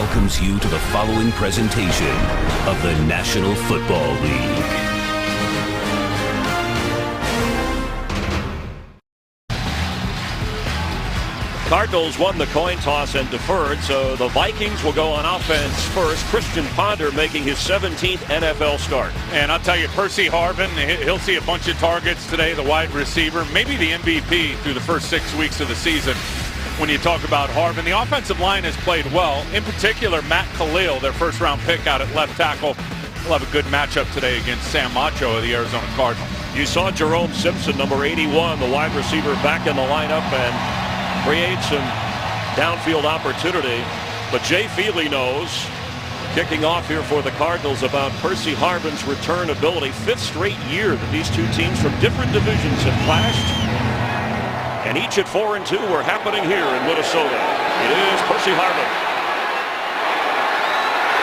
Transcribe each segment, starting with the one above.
welcomes you to the following presentation of the National Football League. Cardinals won the coin toss and deferred, so the Vikings will go on offense first. Christian Ponder making his 17th NFL start. And I'll tell you, Percy Harvin, he'll see a bunch of targets today, the wide receiver, maybe the MVP through the first 6 weeks of the season. When you talk about Harvin, the offensive line has played well. In particular, Matt Khalil, their first-round pick out at left tackle, will have a good matchup today against Sam Macho of the Arizona Cardinals. You saw Jerome Simpson, number 81, the wide receiver, back in the lineup and create some downfield opportunity. But Jay Feely knows, kicking off here for the Cardinals, about Percy Harvin's return ability. Fifth straight year that these two teams from different divisions have clashed. And each at 4-2 were happening here in Minnesota. It is Percy Harvin.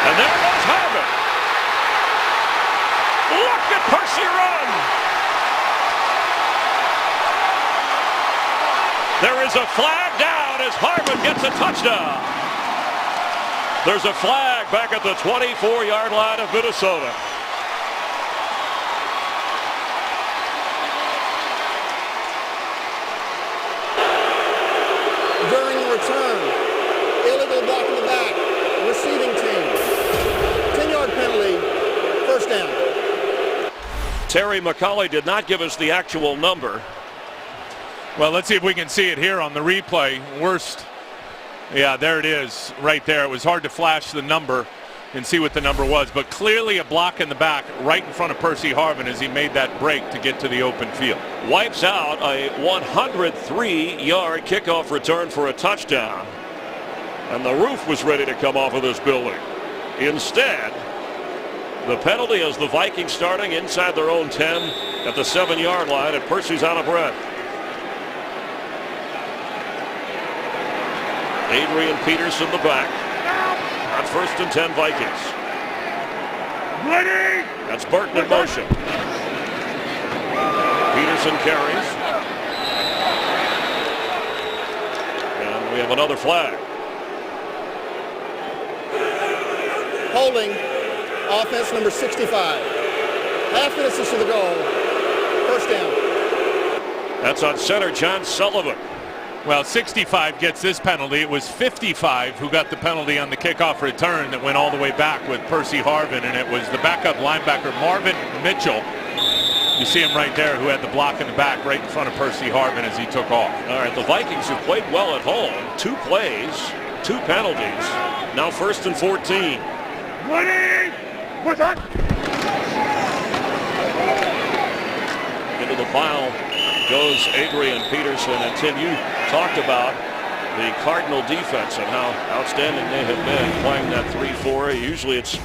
And there goes Harvin. Look at Percy run. There is a flag down as Harvin gets a touchdown. There's a flag back at the 24-yard line of Minnesota. During the return, illegal block in the back, receiving team. 10-yard penalty, first down. Terry McCauley did not give us the actual number. Well, let's see if we can see it here on the replay. Worst. Yeah, there it is right there. It was hard to flash the number and see what the number was, but clearly a block in the back right in front of Percy Harvin as he made that break to get to the open field. Wipes out a 103-yard kickoff return for a touchdown. And the roof was ready to come off of this building. Instead, the penalty is the Vikings starting inside their own 10 at the 7-yard line, and Percy's out of breath. Adrian Peterson the back. On 1st and 10 Vikings. Ready! That's Burton in motion. Peterson carries. And we have another flag. Holding, offense number 65. Half minutes to the goal. First down. That's on center John Sullivan. Well, 65 gets this penalty. It was 55 who got the penalty on the kickoff return that went all the way back with Percy Harvin, and it was the backup linebacker Marvin Mitchell. You see him right there, who had the block in the back right in front of Percy Harvin as he took off. All right, the Vikings have played well at home. 2 plays, 2 penalties. Now 1st and 14. Ready? What's that? Into the pile goes Adrian Peterson. And Tim, you talked about the Cardinal defense and how outstanding they have been playing that 3-4. Usually it's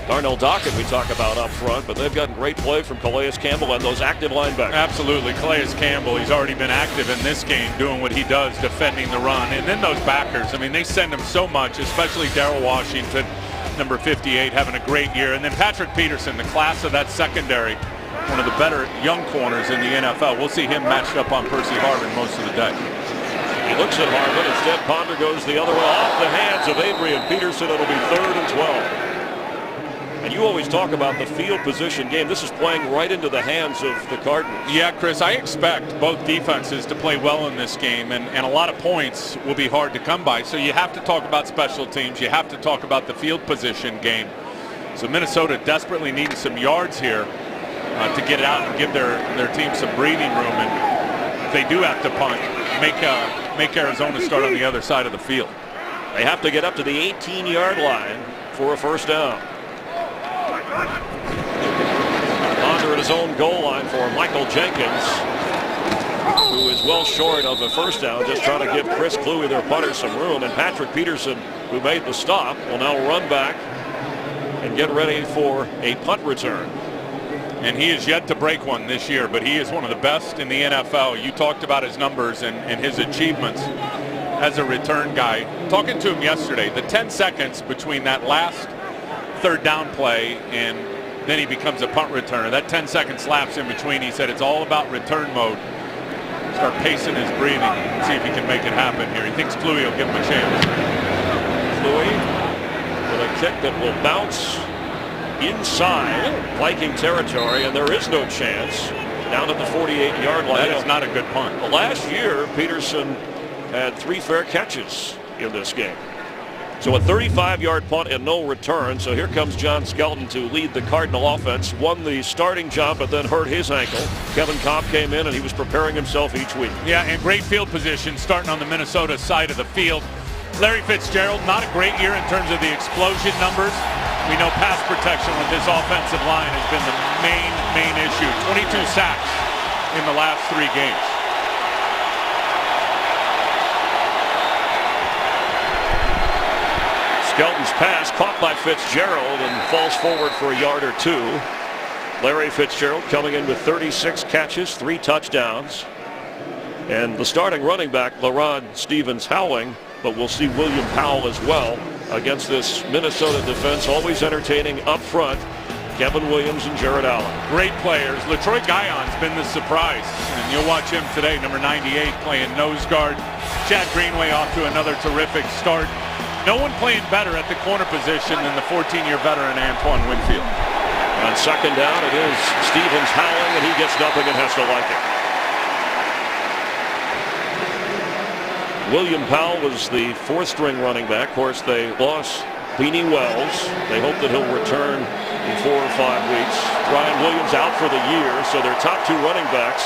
Darnell Dockett we talk about up front, but they've gotten great play from Calais Campbell and those active linebackers. Absolutely. Calais Campbell, he's already been active in this game doing what he does, defending the run. And then those backers, I mean, they send him so much, especially Darrell Washington, number 58, having a great year. And then Patrick Peterson, the class of that secondary, one of the better young corners in the NFL. We'll see him matched up on Percy Harvin most of the day. He looks at Harvin. Instead, Ponder goes the other way off the hands of Adrian Peterson. It'll be 3rd and 12. And you always talk about the field position game. This is playing right into the hands of the Cardinals. Yeah, Chris, I expect both defenses to play well in this game, and a lot of points will be hard to come by. So you have to talk about special teams. You have to talk about the field position game. So Minnesota desperately needs some yards here to get out and give their team some breathing room. And if they do have to punt, make Arizona start on the other side of the field. They have to get up to the 18-yard line for a first down. Ponder at his own goal line for Michael Jenkins, who is well short of a first down, just trying to give Chris Kluwe, their punter, some room. And Patrick Peterson, who made the stop, will now run back and get ready for a punt return. And he is yet to break one this year, but he is one of the best in the NFL. You talked about his numbers and his achievements as a return guy. Talking to him yesterday, the 10 seconds between that last 3rd down play and then he becomes a punt returner. That 10 seconds lapse in between, he said it's all about return mode. Start pacing his breathing and see if he can make it happen here. He thinks Kluwe will give him a chance. Kluwe kick that will bounce inside Viking territory, and there is no chance down at the 48-yard line. That is not a good punt. Last year, Peterson had 3 fair catches in this game. So a 35-yard punt and no return. So here comes John Skelton to lead the Cardinal offense. Won the starting job, but then hurt his ankle. Kevin Cobb came in, and he was preparing himself each week. Yeah, and great field position starting on the Minnesota side of the field. Larry Fitzgerald, not a great year in terms of the explosion numbers. We know pass protection with this offensive line has been the main issue. 22 sacks in the last 3 games. Skelton's pass caught by Fitzgerald and falls forward for a yard or 2. Larry Fitzgerald coming in with 36 catches, 3 touchdowns. And the starting running back, LaRod Stevens, howling, but we'll see William Powell as well against this Minnesota defense, always entertaining up front. Kevin Williams and Jared Allen. Great players. LaTroy Guyon's been the surprise, and you'll watch him today, number 98, playing nose guard. Chad Greenway off to another terrific start. No one playing better at the corner position than the 14-year veteran Antoine Winfield. On second down, it is Stevens howling, and he gets nothing and has to like it. William Powell was the 4th-string running back. Of course, they lost Beanie Wells. They hope that he'll return in 4 or 5 weeks. Ryan Williams out for the year, so their top 2 running backs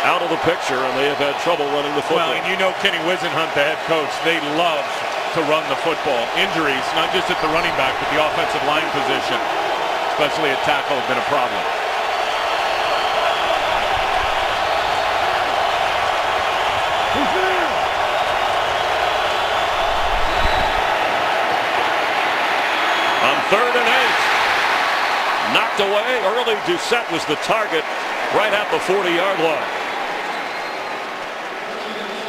out of the picture, and they have had trouble running the football. Well, and you know Kenny Wisenhunt, the head coach, they love to run the football. Injuries, not just at the running back, but the offensive line position, especially at tackle, have been a problem. On 3rd and 8. Knocked away. Early Doucette was the target right at the 40-yard line.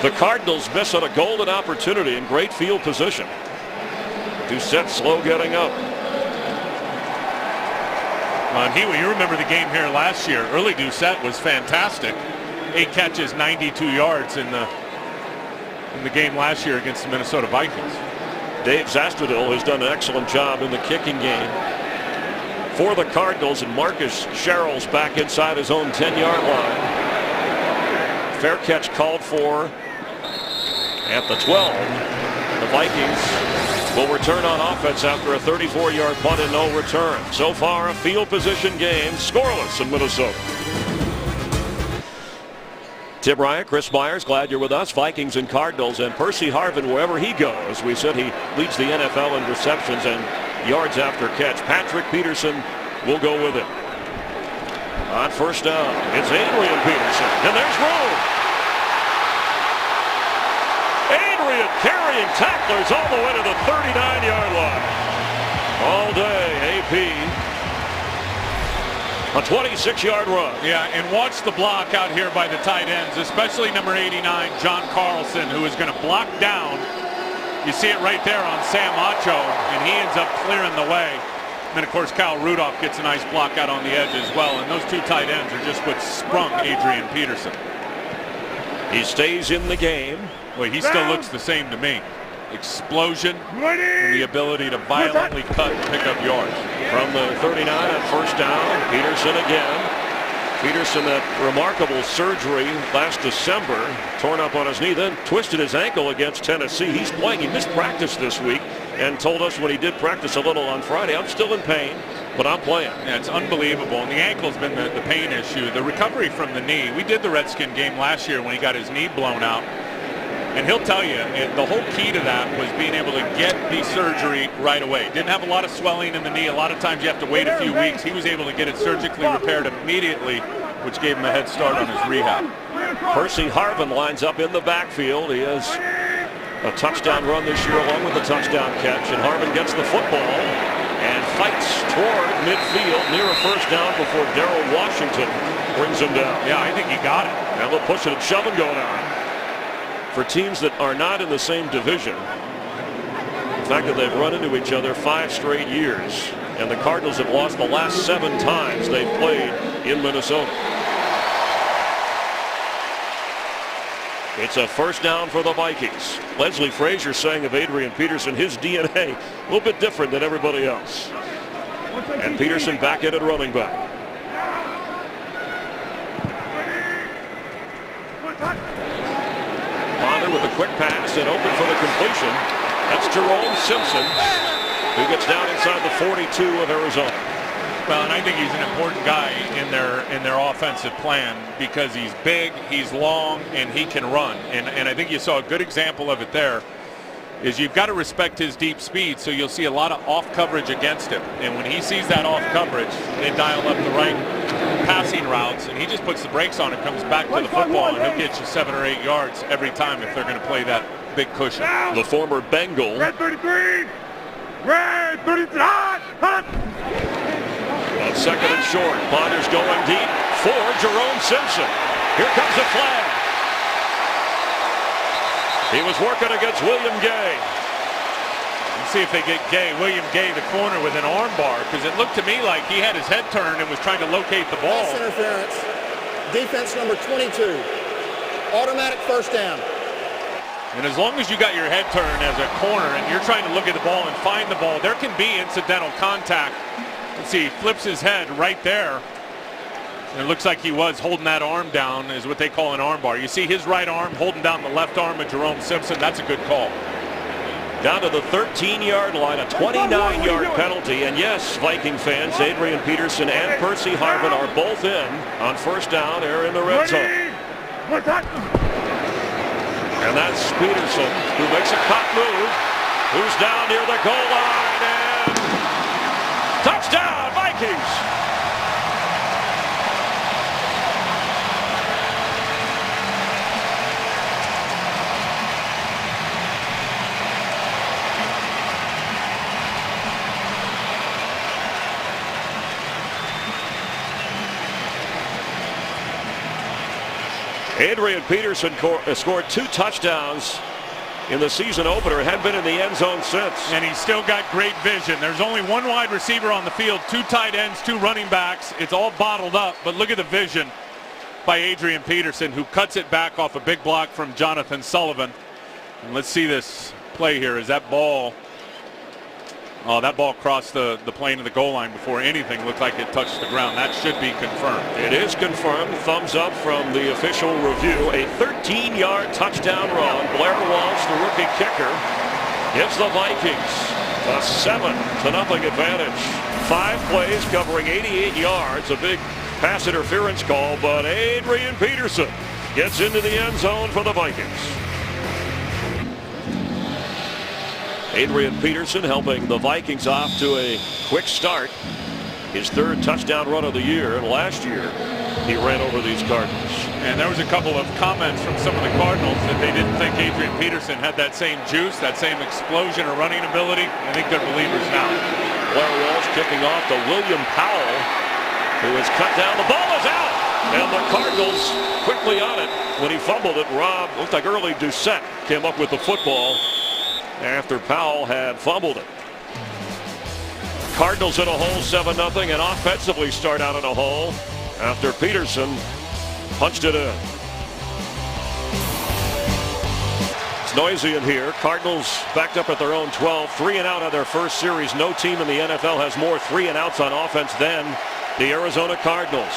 The Cardinals miss on a golden opportunity in great field position. Doucette slow getting up. You remember the game here last year. Early Doucette was fantastic. 8 catches, 92 yards in the game last year against the Minnesota Vikings. Dave Zastudil has done an excellent job in the kicking game for the Cardinals, and Marcus Sherrill's back inside his own 10-yard line. Fair catch called for at the 12. The Vikings will return on offense after a 34-yard punt and no return. So far, a field position game, scoreless in Minnesota. Tim Ryan, Chris Myers, glad you're with us. Vikings and Cardinals, and Percy Harvin, wherever he goes. We said he leads the NFL in receptions and yards after catch. Patrick Peterson will go with him. On first down, it's Adrian Peterson, and there's room. Adrian carrying tacklers all the way to the 39-yard line. All day, AP. A 26-yard run. Yeah, and watch the block out here by the tight ends, especially number 89, John Carlson, who is going to block down. You see it right there on Sam Acho, and he ends up clearing the way. And then, of course, Kyle Rudolph gets a nice block out on the edge as well. And those 2 tight ends are just what sprung Adrian Peterson. He stays in the game. Well, he still looks the same to me. Explosion and the ability to violently cut and pick up yards. From the 39 at first down, Peterson again. Peterson, that remarkable surgery last December, torn up on his knee, then twisted his ankle against Tennessee. He's playing. He missed practice this week and told us when he did practice a little on Friday, I'm still in pain, but I'm playing. Yeah, it's unbelievable. And the ankle's been the pain issue. The recovery from the knee. We did the Redskin game last year when he got his knee blown out. And he'll tell you, the whole key to that was being able to get the surgery right away. Didn't have a lot of swelling in the knee. A lot of times you have to wait a few weeks. He was able to get it surgically repaired immediately, which gave him a head start on his rehab. Percy Harvin lines up in the backfield. He has a touchdown run this year along with a touchdown catch. And Harvin gets the football and fights toward midfield near a first down before Darrell Washington brings him down. Yeah, I think he got it. Now they'll push it and shove and going on. For teams that are not in the same division, the fact that they've run into each other 5 straight years, and the Cardinals have lost the last 7 times they've played in Minnesota. It's a first down for the Vikings. Leslie Frazier saying of Adrian Peterson, his DNA a little bit different than everybody else. And Peterson back in at running back. Ponder with a quick pass and open for the completion. That's Jerome Simpson, who gets down inside the 42 of Arizona. Well, and I think he's an important guy in their offensive plan because he's big, he's long, and he can run. And I think you saw a good example of it there. Is you've got to respect his deep speed, so you'll see a lot of off coverage against him. And when he sees that off coverage, they dial up the right passing routes, and he just puts the brakes on it, comes back to the football, and he'll get you 7 or 8 yards every time if they're going to play that big cushion. The former Bengal. Red 33! Red 33! Hot! On second and short, Ponder's going deep for Jerome Simpson. Here comes a flag. He was working against William Gay. Let's see if they get William Gay, the corner, with an arm bar, because it looked to me like he had his head turned and was trying to locate the ball. Pass interference. Defense number 22. Automatic first down. And as long as you got your head turned as a corner and you're trying to look at the ball and find the ball, there can be incidental contact. Let's see, he flips his head right there. And it looks like he was holding that arm down, is what they call an arm bar. You see his right arm holding down the left arm of Jerome Simpson. That's a good call. Down to the 13-yard line, a 29-yard penalty. And yes, Viking fans, Adrian Peterson and Percy Harvin are both in on first down. They're in the red zone. And that's Peterson, who makes a cut move, who's down near the goal line, and touchdown, Vikings! Adrian Peterson scored 2 touchdowns in the season opener. Had been in the end zone since. And he's still got great vision. There's only one wide receiver on the field, 2 tight ends, 2 running backs. It's all bottled up, but look at the vision by Adrian Peterson, who cuts it back off a big block from Jonathan Sullivan. And let's see this play here. Is that ball... Oh, that ball crossed the plane of the goal line before anything looked like it touched the ground. That should be confirmed. It is confirmed. Thumbs up from the official review. A 13-yard touchdown run. Blair Walsh, the rookie kicker, gives the Vikings a 7-0 advantage. 5 plays covering 88 yards. A big pass interference call, but Adrian Peterson gets into the end zone for the Vikings. Adrian Peterson helping the Vikings off to a quick start. His 3rd touchdown run of the year, and last year he ran over these Cardinals. And there was a couple of comments from some of the Cardinals that they didn't think Adrian Peterson had that same juice, that same explosion or running ability. I think they're believers now. Blair Walsh kicking off to William Powell, who is cut down. The ball is out, and the Cardinals quickly on it. When he fumbled it, Rob, looked like early Doucette came up with the football after Powell had fumbled it. Cardinals in a hole, 7-0, and offensively start out in a hole after Peterson punched it in. It's noisy in here. Cardinals backed up at their own 12, 3 and out on their first series. No team in the NFL has more 3 and outs on offense than the Arizona Cardinals.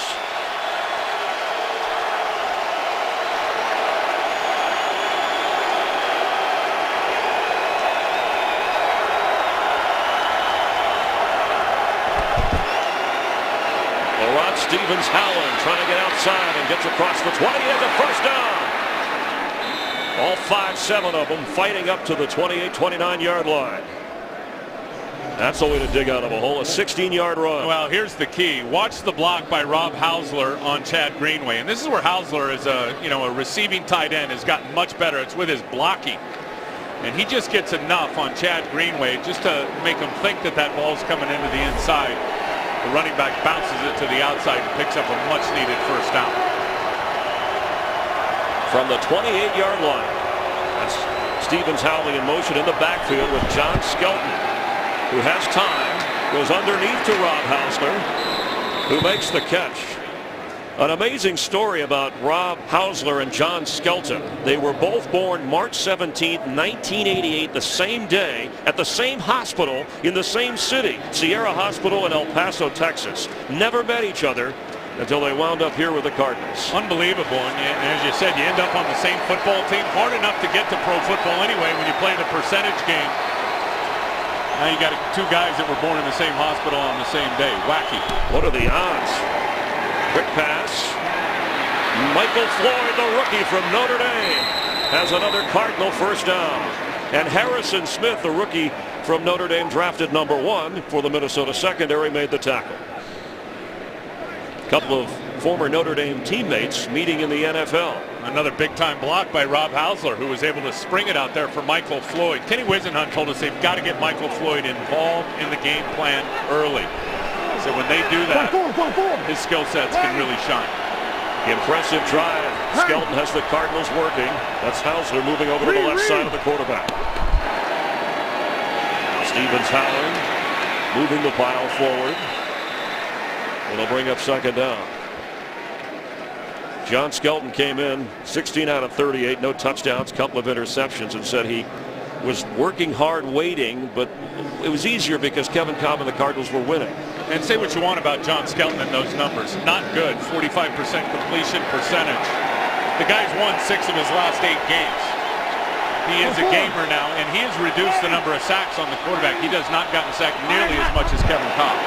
Stevens Howland trying to get outside and gets across the 20 as a first down. All 5-7 of them fighting up to the 28-29-yard line. That's the way to dig out of a hole, a 16-yard run. Well, here's the key. Watch the block by Rob Hausler on Chad Greenway. And this is where Hausler, as a receiving tight end, has gotten much better. It's with his blocking. And he just gets enough on Chad Greenway just to make him think that that ball's coming into the inside. The running back bounces it to the outside and picks up a much-needed first down. From the 28-yard line, that's Stevens Howley in motion in the backfield with John Skelton, who has time, goes underneath to Rob Hausler, who makes the catch. An amazing story about Rob Hausler and John Skelton. They were both born March 17, 1988, the same day, at the same hospital in the same city, Sierra Hospital in El Paso, Texas. Never met each other until they wound up here with the Cardinals. Unbelievable. And as you said, you end up on the same football team. Hard enough to get to pro football anyway when you play the percentage game. Now you got two guys that were born in the same hospital on the same day. Wacky. What are the odds? Quick pass. Michael Floyd, the rookie from Notre Dame, has another Cardinal first down. And Harrison Smith, the rookie from Notre Dame, drafted number 1 for the Minnesota secondary, made the tackle. A couple of former Notre Dame teammates meeting in the NFL. Another big-time block by Rob Hausler, who was able to spring it out there for Michael Floyd. Kenny Wisenhunt told us they've got to get Michael Floyd involved in the game plan early. So when they do that, his skill sets can really shine. Impressive drive. Skelton has the Cardinals working. That's Hausler moving over to the left side of the quarterback. Stevens Howling moving the pile forward. It'll bring up second down. John Skelton came in 16 out of 38, no touchdowns, couple of interceptions, and said he was working hard waiting, but it was easier because Kevin Cobb and the Cardinals were winning. And say what you want about John Skelton and those numbers. Not good. 45% completion percentage. The guy's won 6 of his last 8 games. He is a gamer now, and he has reduced the number of sacks on the quarterback. He does not gotten sacked nearly as much as Kevin Cobb.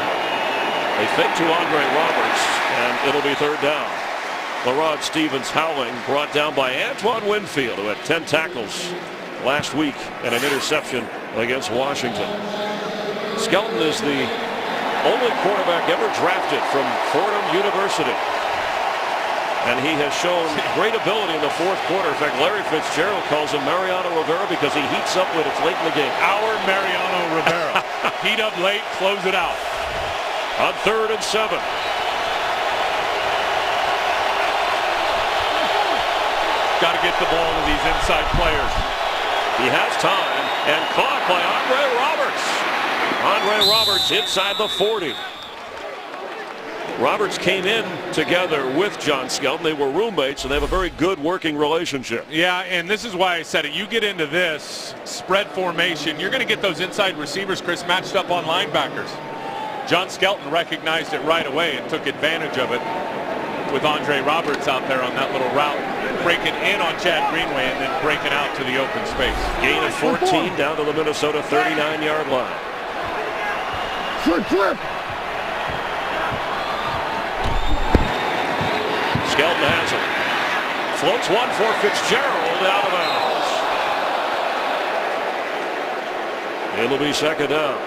They fake to Andre Roberts, and it'll be third down. LaRod Stevens Howling, brought down by Antoine Winfield, who had 10 tackles last week and an interception against Washington. Skelton is the only quarterback ever drafted from Fordham University. And he has shown great ability in the fourth quarter. In fact, Larry Fitzgerald calls him Mariano Rivera because he heats up when it's late in the game. Our Mariano Rivera. Heat up late, close it out. On 3rd and 7. Got to get the ball to these inside players. He has time, and caught by Andre Roberts. Andre Roberts inside the 40. Roberts came in together with John Skelton. They were roommates, and they have a very good working relationship. Yeah, and this is why I said it. You get into this spread formation, you're going to get those inside receivers, Chris, matched up on linebackers. John Skelton recognized it right away and took advantage of it with Andre Roberts out there on that little route, breaking in on Chad Greenway and then breaking out to the open space. Gain of 14 down to the Minnesota 39-yard line. Flip. Skelton has it. Floats one for Fitzgerald, out of bounds. It'll be second down.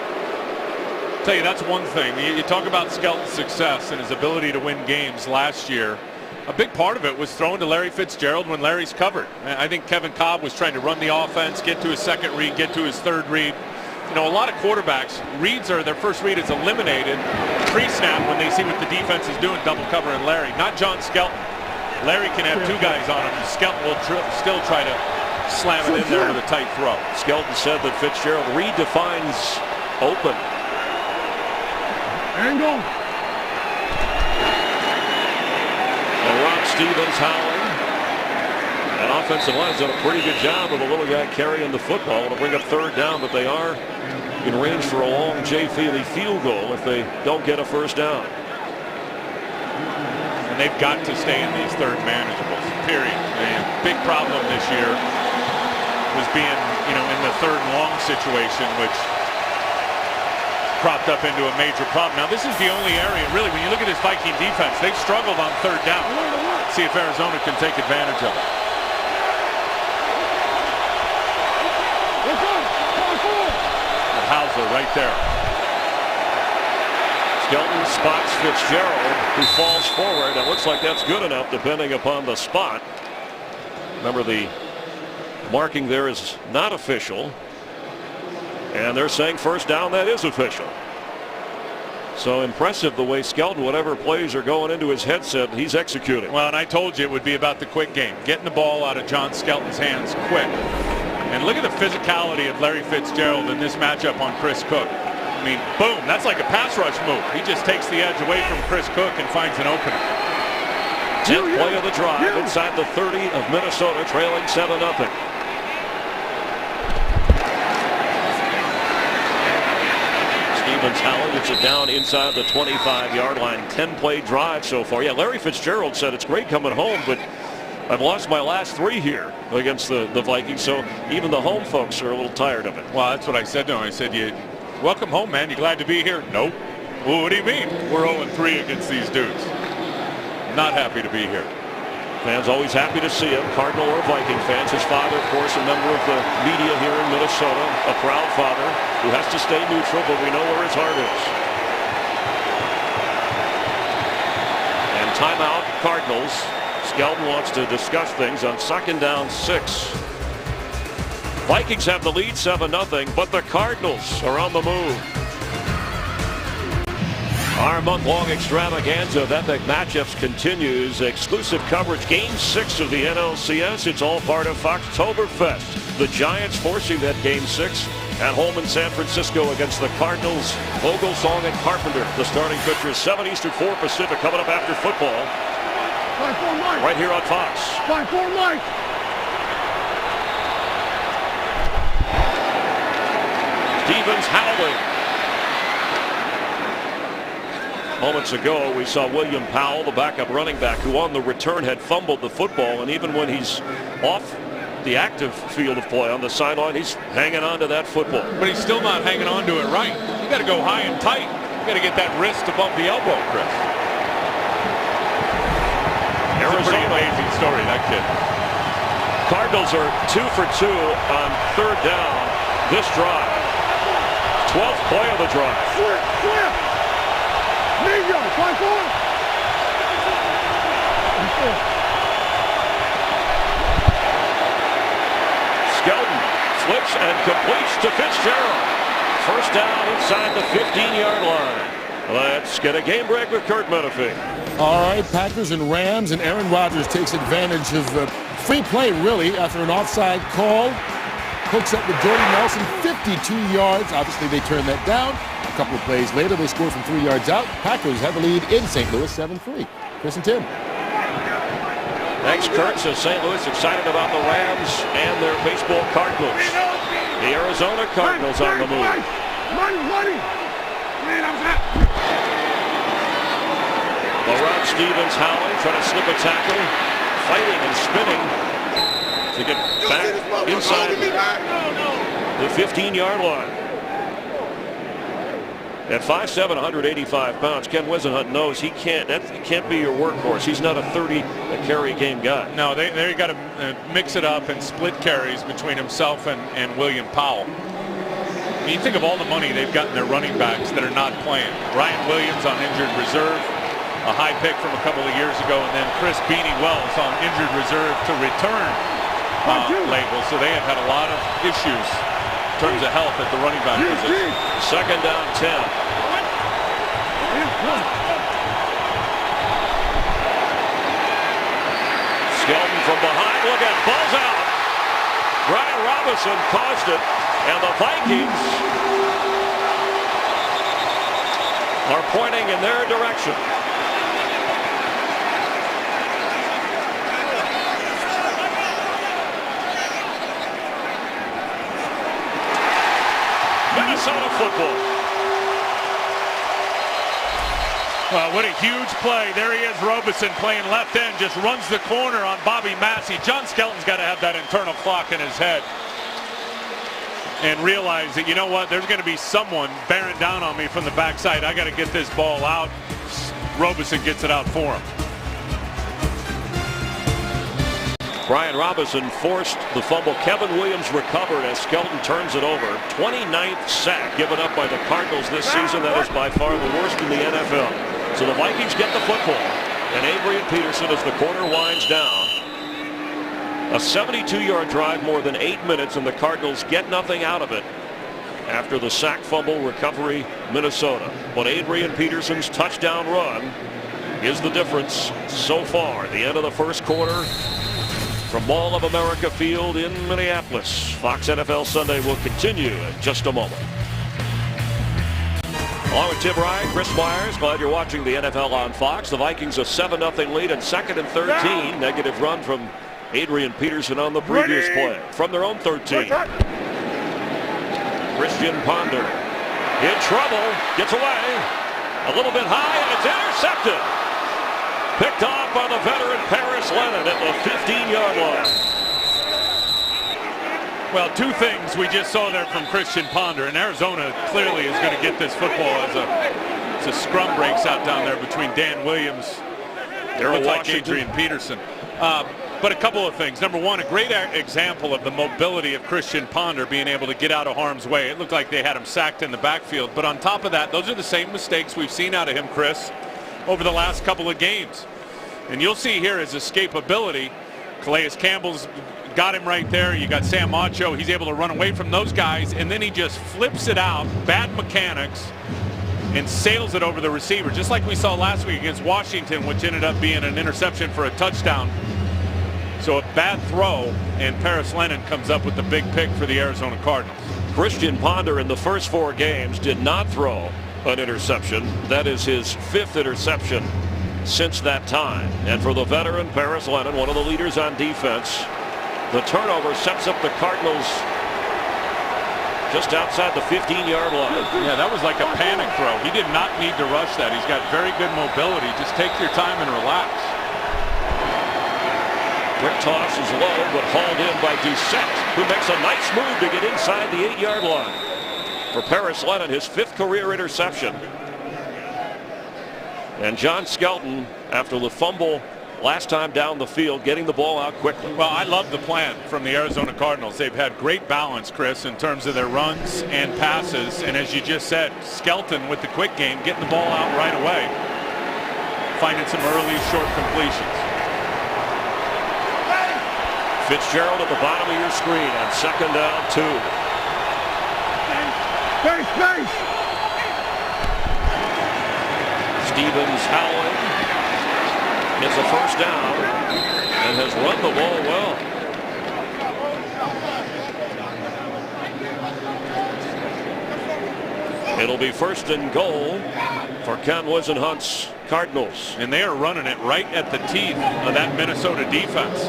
I'll tell you, that's one thing. You talk about Skelton's success and his ability to win games last year. A big part of it was throwing to Larry Fitzgerald when Larry's covered. I think Kevin Cobb was trying to run the offense, get to his second read, get to his third read. You know, a lot of quarterbacks, reads are their first read is eliminated pre-snap when they see what the defense is doing, double covering Larry. Not John Skelton. Larry can have 2 guys on him. Skelton will still try to slam it in there with a tight throw. Skelton said that Fitzgerald redefines open. Angle. And Rob Stevens howling. And offensive line's done a pretty good job of the little guy carrying the football to bring up third down, but they are in range for a long Jay Feely field goal if they don't get a first down. And they've got to stay in these third manageables, period. And big problem this year was being, in the third and long situation, which cropped up into a major problem. Now, this is the only area, really, when you look at this Viking defense, they've struggled on third down. See if Arizona can take advantage of it. And Hausler right there. Skelton spots Fitzgerald, who falls forward. It looks like that's good enough, depending upon the spot. Remember, the marking there is not official. And they're saying first down, that is official. So impressive the way Skelton, whatever plays are going into his headset, he's executing. Well, and I told you it would be about the quick game. Getting the ball out of John Skelton's hands quick. And look at the physicality of Larry Fitzgerald in this matchup on Chris Cook. I mean, boom, that's like a pass rush move. He just takes the edge away from Chris Cook and finds an opening. 10th play of the drive inside the 30 of Minnesota, trailing 7-0. Howell gets it down inside the 25-yard line. 10-play drive so far. Yeah, Larry Fitzgerald said it's great coming home, but I've lost my last 3 here against the Vikings, so even the home folks are a little tired of it. Well, that's what I said to him. I said, "You welcome home, man. You glad to be here?" "Nope." "Well, what do you mean?" "We're 0-3 against these dudes. Not happy to be here." Fans always happy to see him, Cardinal or Viking fans. His father, of course, a member of the media here in Minnesota, a proud father who has to stay neutral, but we know where his heart is. And timeout, Cardinals. Skelton wants to discuss things on 2nd down 6. Vikings have the lead 7-0, but the Cardinals are on the move. Our month-long extravaganza of epic matchups continues. Exclusive coverage, Game 6 of the NLCS. It's all part of Foxtoberfest. The Giants forcing that Game 6 at home in San Francisco against the Cardinals. Vogelsong and Carpenter, the starting pitchers. 7 Eastern, 4 Pacific, coming up after football. Right here on Fox. 5-4 Mike. Stevens howling. Moments ago, we saw William Powell, the backup running back, who on the return had fumbled the football, and even when he's off the active field of play on the sideline, he's hanging on to that football. But he's still not hanging on to it right. You got to go high and tight. You got to get that wrist above the elbow, Chris. It's a pretty amazing story, that kid. Cardinals are 2 for 2 on 3rd down this drive. 12th play of the drive. Clear. Ninja, 5-4. Skelton flips and completes to Fitzgerald. 1st down inside the 15-yard line. Let's get a game break with Kurt Menefee. All right, Packers and Rams, and Aaron Rodgers takes advantage of the free play, really, after an offside call. Hooks up with Jordy Nelson, 52 yards. Obviously, they turn that down. A couple of plays later, they score from 3 yards out. Packers have the lead in St. Louis, 7-3. Chris and Tim. Thanks, Kurt. So St. Louis excited about the Rams and their baseball Cardinals. The Arizona Cardinals on the move. Laurent Stevens howling, trying to slip a tackle, fighting and spinning to get back inside the 15-yard line. At 5'7", 185 pounds, Ken Wisenhunt knows he can't be your workhorse. He's not a 30-carry game guy. No, they got to mix it up and split carries between himself and William Powell. I mean, you think of all the money they've gotten their running backs that are not playing. Ryan Williams on injured reserve, a high pick from a couple of years ago, and then Chris Beanie Wells on injured reserve to return label. So they have had a lot of issues in terms of health at the running back position. 2nd down 10. Skelton from behind. Look at, balls out. Brian Robinson caused it, and the Vikings are pointing in their direction. Minnesota football. What a huge play. There he is, Robinson playing left end, just runs the corner on Bobby Massey. John Skelton's got to have that internal clock in his head and realize that, you know what, there's going to be someone bearing down on me from the backside. I got to get this ball out. Robinson gets it out for him. Brian Robinson forced the fumble. Kevin Williams recovered as Skelton turns it over. 29th sack given up by the Cardinals this season. That is by far the worst in the NFL. So the Vikings get the football, and Adrian Peterson, as the quarter winds down, a 72-yard drive, more than 8 minutes, and the Cardinals get nothing out of it after the sack, fumble, recovery, Minnesota. But Adrian Peterson's touchdown run is the difference so far. The end of the first quarter from Mall of America Field in Minneapolis. Fox NFL Sunday will continue in just a moment. Along with Tim Ryan, Chris Myers, glad you're watching the NFL on Fox. The Vikings a 7-0 lead and 2nd and 13. Negative run from Adrian Peterson on the previous play. From their own 13. Christian Ponder in trouble, gets away. A little bit high, and it's intercepted. Picked off by the veteran Paris Lennon at the 15-yard line. Well, two things we just saw there from Christian Ponder, and Arizona clearly is going to get this football as a scrum breaks out down there between Dan Williams and like Adrian Peterson. But a couple of things. Number one, a great example of the mobility of Christian Ponder being able to get out of harm's way. It looked like they had him sacked in the backfield. But on top of that, those are the same mistakes we've seen out of him, Chris, over the last couple of games. And you'll see here his escapability. Calais Campbell's got him right there. You got Sam Macho. He's able to run away from those guys, and then he just flips it out, bad mechanics, and sails it over the receiver, just like we saw last week against Washington, which ended up being an interception for a touchdown. So a bad throw, and Paris Lennon comes up with the big pick for the Arizona Cardinals. Christian Ponder in the first 4 games did not throw an interception. That is his 5th interception since that time. And for the veteran Paris Lennon, one of the leaders on defense, the turnover sets up the Cardinals just outside the 15-yard line. Yeah, that was like a panic throw. He did not need to rush that. He's got very good mobility. Just take your time and relax. Quick toss is low, but hauled in by Doucette, who makes a nice move to get inside the 8-yard line. For Paris Lennon, his 5th career interception. And John Skelton, after the fumble last time down the field, getting the ball out quickly. Well, I love the plan from the Arizona Cardinals. They've had great balance, Chris, in terms of their runs and passes. And as you just said, Skelton with the quick game, getting the ball out right away, finding some early short completions. Fitzgerald at the bottom of your screen on 2nd down 2. Space. Stevens Howling gets a first down and has run the ball well. It'll be 1st and goal for Ken Wisenhunt's Cardinals. And they are running it right at the teeth of that Minnesota defense.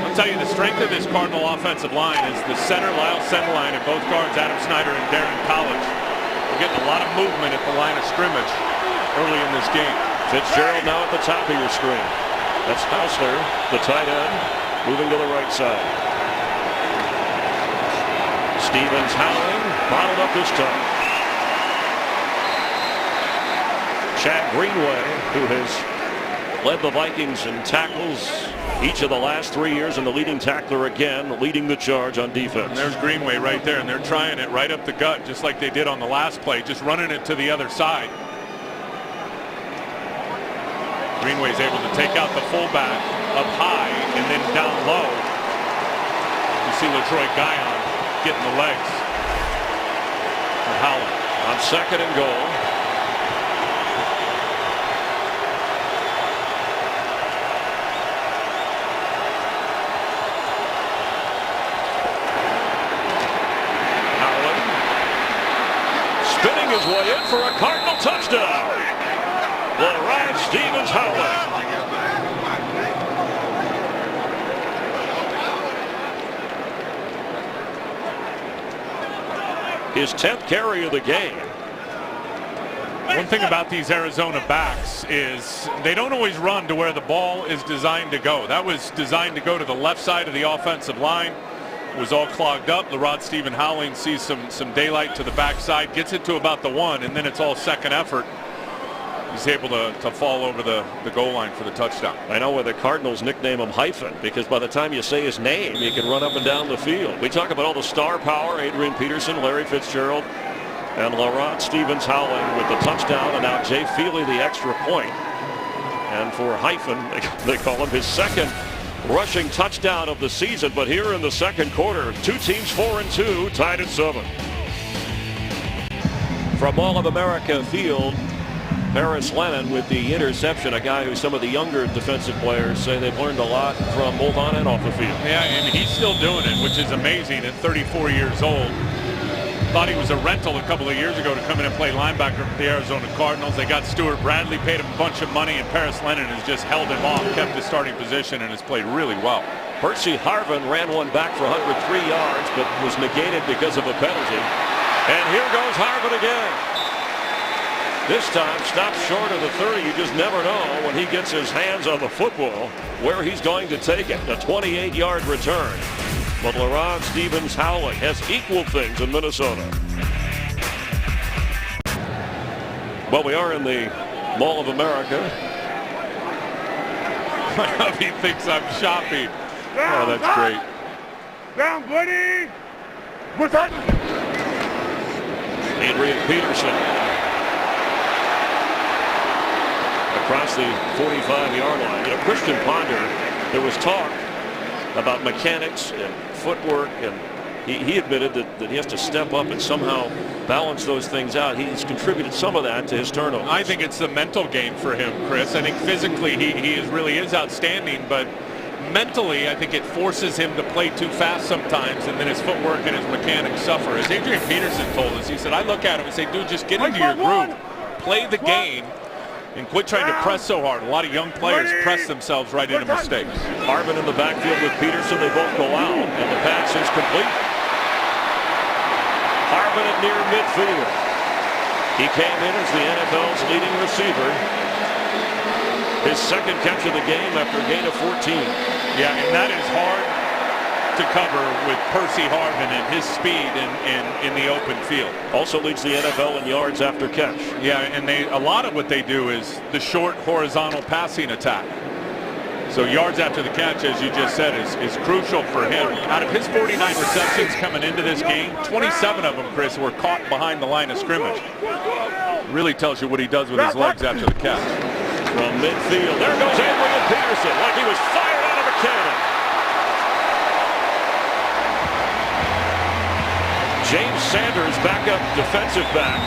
I'll tell you, the strength of this Cardinal offensive line is the center, Lyle Centerline, and both guards, Adam Snyder and Darren College. We're getting a lot of movement at the line of scrimmage early in this game. Fitzgerald now at the top of your screen. That's Hausler, the tight end, moving to the right side. Stevens Howling, bottled up this time. Chad Greenway, who has led the Vikings in tackles each of the last 3 years, and the leading tackler again, leading the charge on defense. And there's Greenway right there, and they're trying it right up the gut, just like they did on the last play, just running it to the other side. Greenway's able to take out the fullback up high and then down low. You see LaTroy Guion getting the legs for Howland. On 2nd and goal. Howland spinning his way in for a Cardinal touchdown. Laurent Stevens Howland. His 10th carry of the game. One thing about these Arizona backs is they don't always run to where the ball is designed to go. That was designed to go to the left side of the offensive line. It was all clogged up. Laurent Stephen Howling sees some daylight to the backside, gets it to about the 1, and then it's all second effort. He's able to fall over the goal line for the touchdown. I know why the Cardinals nickname him Hyphen, because by the time you say his name, you can run up and down the field. We talk about all the star power, Adrian Peterson, Larry Fitzgerald, and Laurent Stevens Howling with the touchdown, and now Jay Feely the extra point. And for Hyphen, they call him his 2nd rushing touchdown of the season. But here in the 2nd quarter, 2 teams 4-2, tied at 7. From Mall of America Field, Paris Lennon with the interception, a guy who some of the younger defensive players say they've learned a lot from both on and off the field. Yeah, and he's still doing it, which is amazing at 34 years old. Thought he was a rental a couple of years ago to come in and play linebacker for the Arizona Cardinals. They got Stuart Bradley, paid him a bunch of money, and Paris Lennon has just held him off, kept his starting position, and has played really well. Percy Harvin ran one back for 103 yards, but was negated because of a penalty. And here goes Harvin again. This time stopped short of the 30. You just never know when he gets his hands on the football where he's going to take it. A 28-yard return. But LaRon Stevens-Howling has equal things in Minnesota. Well, we are in the Mall of America. He thinks I'm shopping. Oh, that's great. Down, buddy. What's that? Adrian Peterson across the 45-yard line. You know, Christian Ponder, there was talk about mechanics and footwork, and he admitted that he has to step up and somehow balance those things out. He's contributed some of that to his turnovers. I think it's the mental game for him, Chris. I think physically he really is outstanding, but mentally I think it forces him to play too fast sometimes, and then his footwork and his mechanics suffer. As Adrian Peterson told us, he said, I look at him and say, dude, just get into your groove, play the game, and quit trying to press so hard. A lot of young players press themselves right into mistakes. Harvin in the backfield with Peterson. They both go out, and the pass is complete. Harvin at near midfield. He came in as the NFL's leading receiver. His second catch of the game after a gain of 14. Yeah, and that is hard to cover with Percy Harvin and his speed in the open field. Also leads the NFL in yards after catch. Yeah, and a lot of what they do is the short horizontal passing attack. So yards after the catch, as you just said, is crucial for him. Out of his 49 receptions coming into this game, 27 of them, Chris, were caught behind the line of scrimmage. Really tells you what he does with his legs after the catch. From midfield, there goes Adrian Peterson like he was fired out of a cannon. James Sanders, backup defensive back,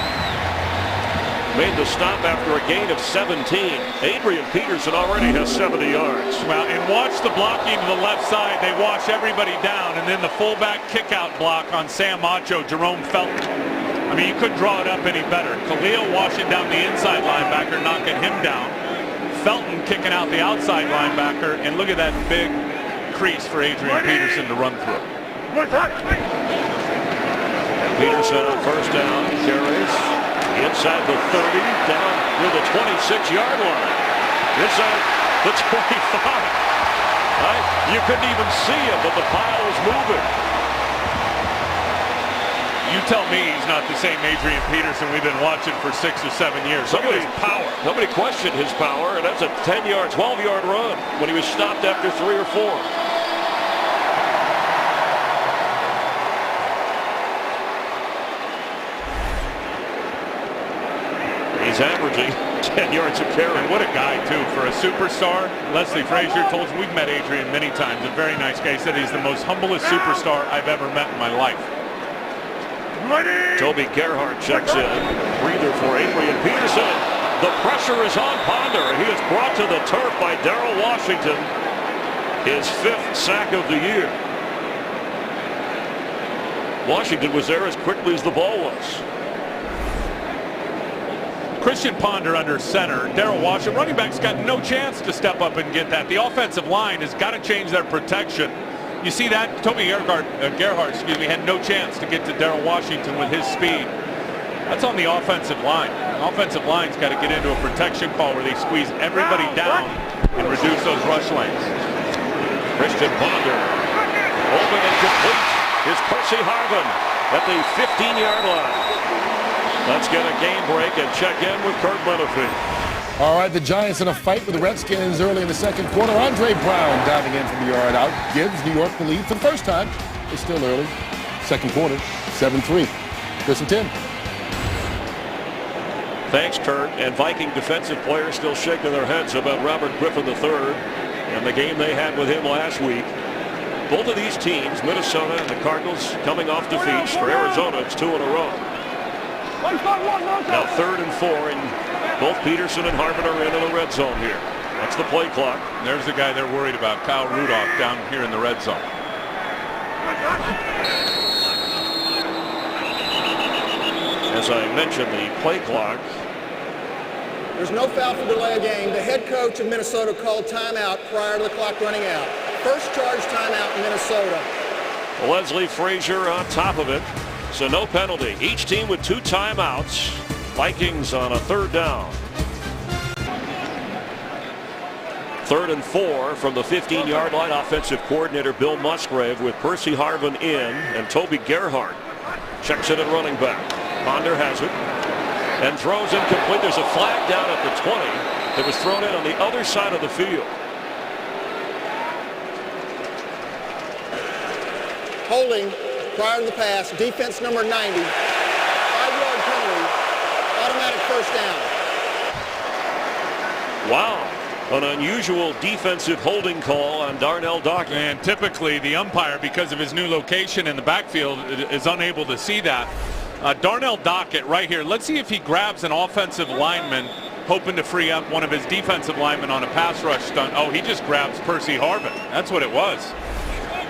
made the stop after a gain of 17. Adrian Peterson already has 70 yards. Well, and watch the blocking to the left side. They wash everybody down, and then the fullback kickout block on Sam Macho, Jerome Felton. I mean, you couldn't draw it up any better. Khalil washing down the inside linebacker, knocking him down. Felton kicking out the outside linebacker, and look at that big crease for Adrian Peterson to run through. Peterson on first down, carries inside the 30, down near the 26-yard line. Inside the 25. You couldn't even see him, but the pile was moving. You tell me he's not the same Adrian Peterson we've been watching for 6 or 7 years. Look at his power. Nobody questioned his power, and that's a 10-yard, 12-yard run when he was stopped after 3 or 4. He's averaging 10 yards a carry. And what a guy, too, for a superstar. Leslie Frazier told us we've met Adrian many times. A very nice guy. He said he's the most humblest superstar I've ever met in my life. Toby Gerhart checks in. Breather for Adrian Peterson. The pressure is on Ponder. He is brought to the turf by Darrell Washington. His 5th sack of the year. Washington was there as quickly as the ball was. Christian Ponder under center. Darrell Washington, running back's got no chance to step up and get that. The offensive line has got to change their protection. You see that? Toby Gerhart, had no chance to get to Darrell Washington with his speed. That's on the offensive line. The offensive line's got to get into a protection call where they squeeze everybody down and reduce those rush lanes. Christian Ponder, open and complete, is Percy Harvin at the 15-yard line. Let's get a game break and check in with Kurt Menefee. All right, the Giants in a fight with the Redskins early in the second quarter. Andre Brown diving in from the yard out gives New York the lead for the first time. It's still early. Second quarter, 7-3. Chris and Tim. Thanks, Kurt. And Viking defensive players still shaking their heads about Robert Griffin III and the game they had with him last week. Both of these teams, Minnesota and the Cardinals, coming off defeats. For Arizona, it's 2 in a row. Now 3rd and 4, and both Peterson and Harvin are in the red zone here. That's the play clock. There's the guy they're worried about, Kyle Rudolph, down here in the red zone. As I mentioned, the play clock. There's no foul for delay of game. The head coach of Minnesota called timeout prior to the clock running out. First charge timeout in Minnesota. Leslie Frazier on top of it. So no penalty. Each team with 2 timeouts. Vikings on a 3rd down. 3rd and 4 from the 15-yard line. Offensive coordinator Bill Musgrave with Percy Harvin in, and Toby Gerhart checks it at running back. Ponder has it and throws incomplete. There's a flag down at the 20 that was thrown in on the other side of the field. Holding prior to the pass. Defense number 90. 5-yard penalty. Automatic first down. Wow. An unusual defensive holding call on Darnell Dockett. And typically the umpire, because of his new location in the backfield, is unable to see that. Darnell Dockett right here. Let's see if he grabs an offensive lineman, hoping to free up one of his defensive linemen on a pass rush stunt. Oh, he just grabs Percy Harvin. That's what it was.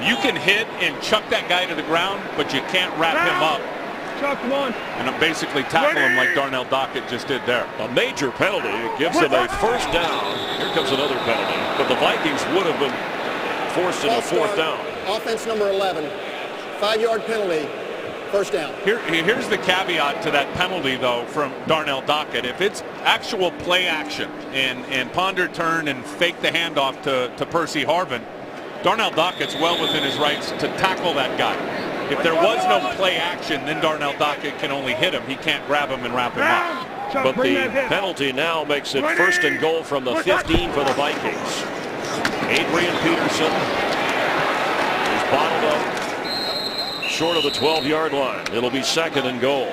You can hit and chuck that guy to the ground, but you can't wrap him up. Chuck, come on. And basically tackle him like Darnell Dockett just did there. A major penalty. It gives them a first down. Here comes another penalty. But the Vikings would have been forced into 4th down. Offense number 11. 5-yard penalty. First down. Here's the caveat to that penalty, though, from Darnell Dockett. If it's actual play action and Ponder turn and fake the handoff to Percy Harvin, Darnell Dockett's well within his rights to tackle that guy. If there was no play action, then Darnell Dockett can only hit him. He can't grab him and wrap him up. But the penalty now makes it 1st and goal from the 15 for the Vikings. Adrian Peterson is bottled up short of the 12-yard line. It'll be 2nd and goal.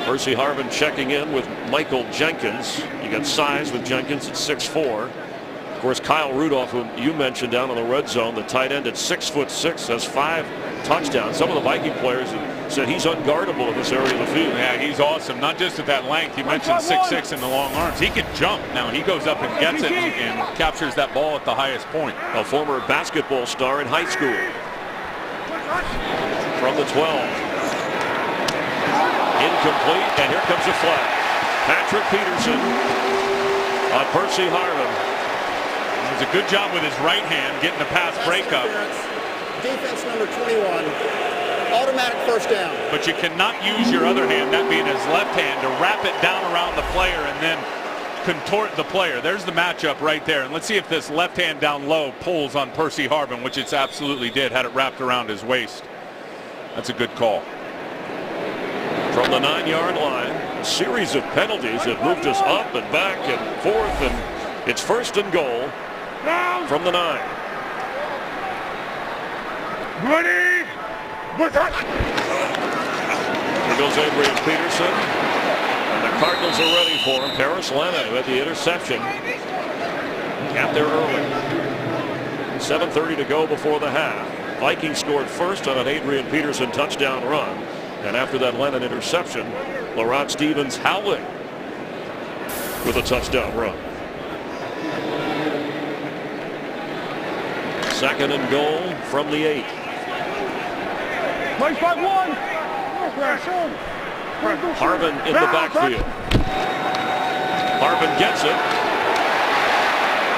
Percy Harvin checking in with Michael Jenkins. You got size with Jenkins at 6'4". Of course, Kyle Rudolph, who you mentioned down in the red zone, the tight end at 6'6", has 5 touchdowns. Some of the Viking players have said he's unguardable in this area of the field. Yeah, he's awesome. Not just at that length. You mentioned 6'6" in the long arms. He can jump. Now he goes up and gets it and captures that ball at the highest point. A former basketball star in high school. From the 12. Incomplete, and here comes a flag. Patrick Peterson on Percy Harvin. He does a good job with his right hand getting the pass breakup. Defense number 21. Automatic first down. But you cannot use your other hand, that being his left hand, to wrap it down around the player and then contort the player. There's the matchup right there. And let's see if this left hand down low pulls on Percy Harvin, which it absolutely did, had it wrapped around his waist. That's a good call. From the 9-yard line, a series of penalties have moved us up and back and forth, and it's 1st and goal from the 9. Ready? Here goes Adrian Peterson. And the Cardinals are ready for him. Paris Lena with the interception. Got there early. 7:30 to go before the half. Vikings scored first on an Adrian Peterson touchdown run. And after that Lennon interception, LaRod Stevens howling with a touchdown run. 2nd and goal from the 8. Harvin in the backfield. Harvin gets it.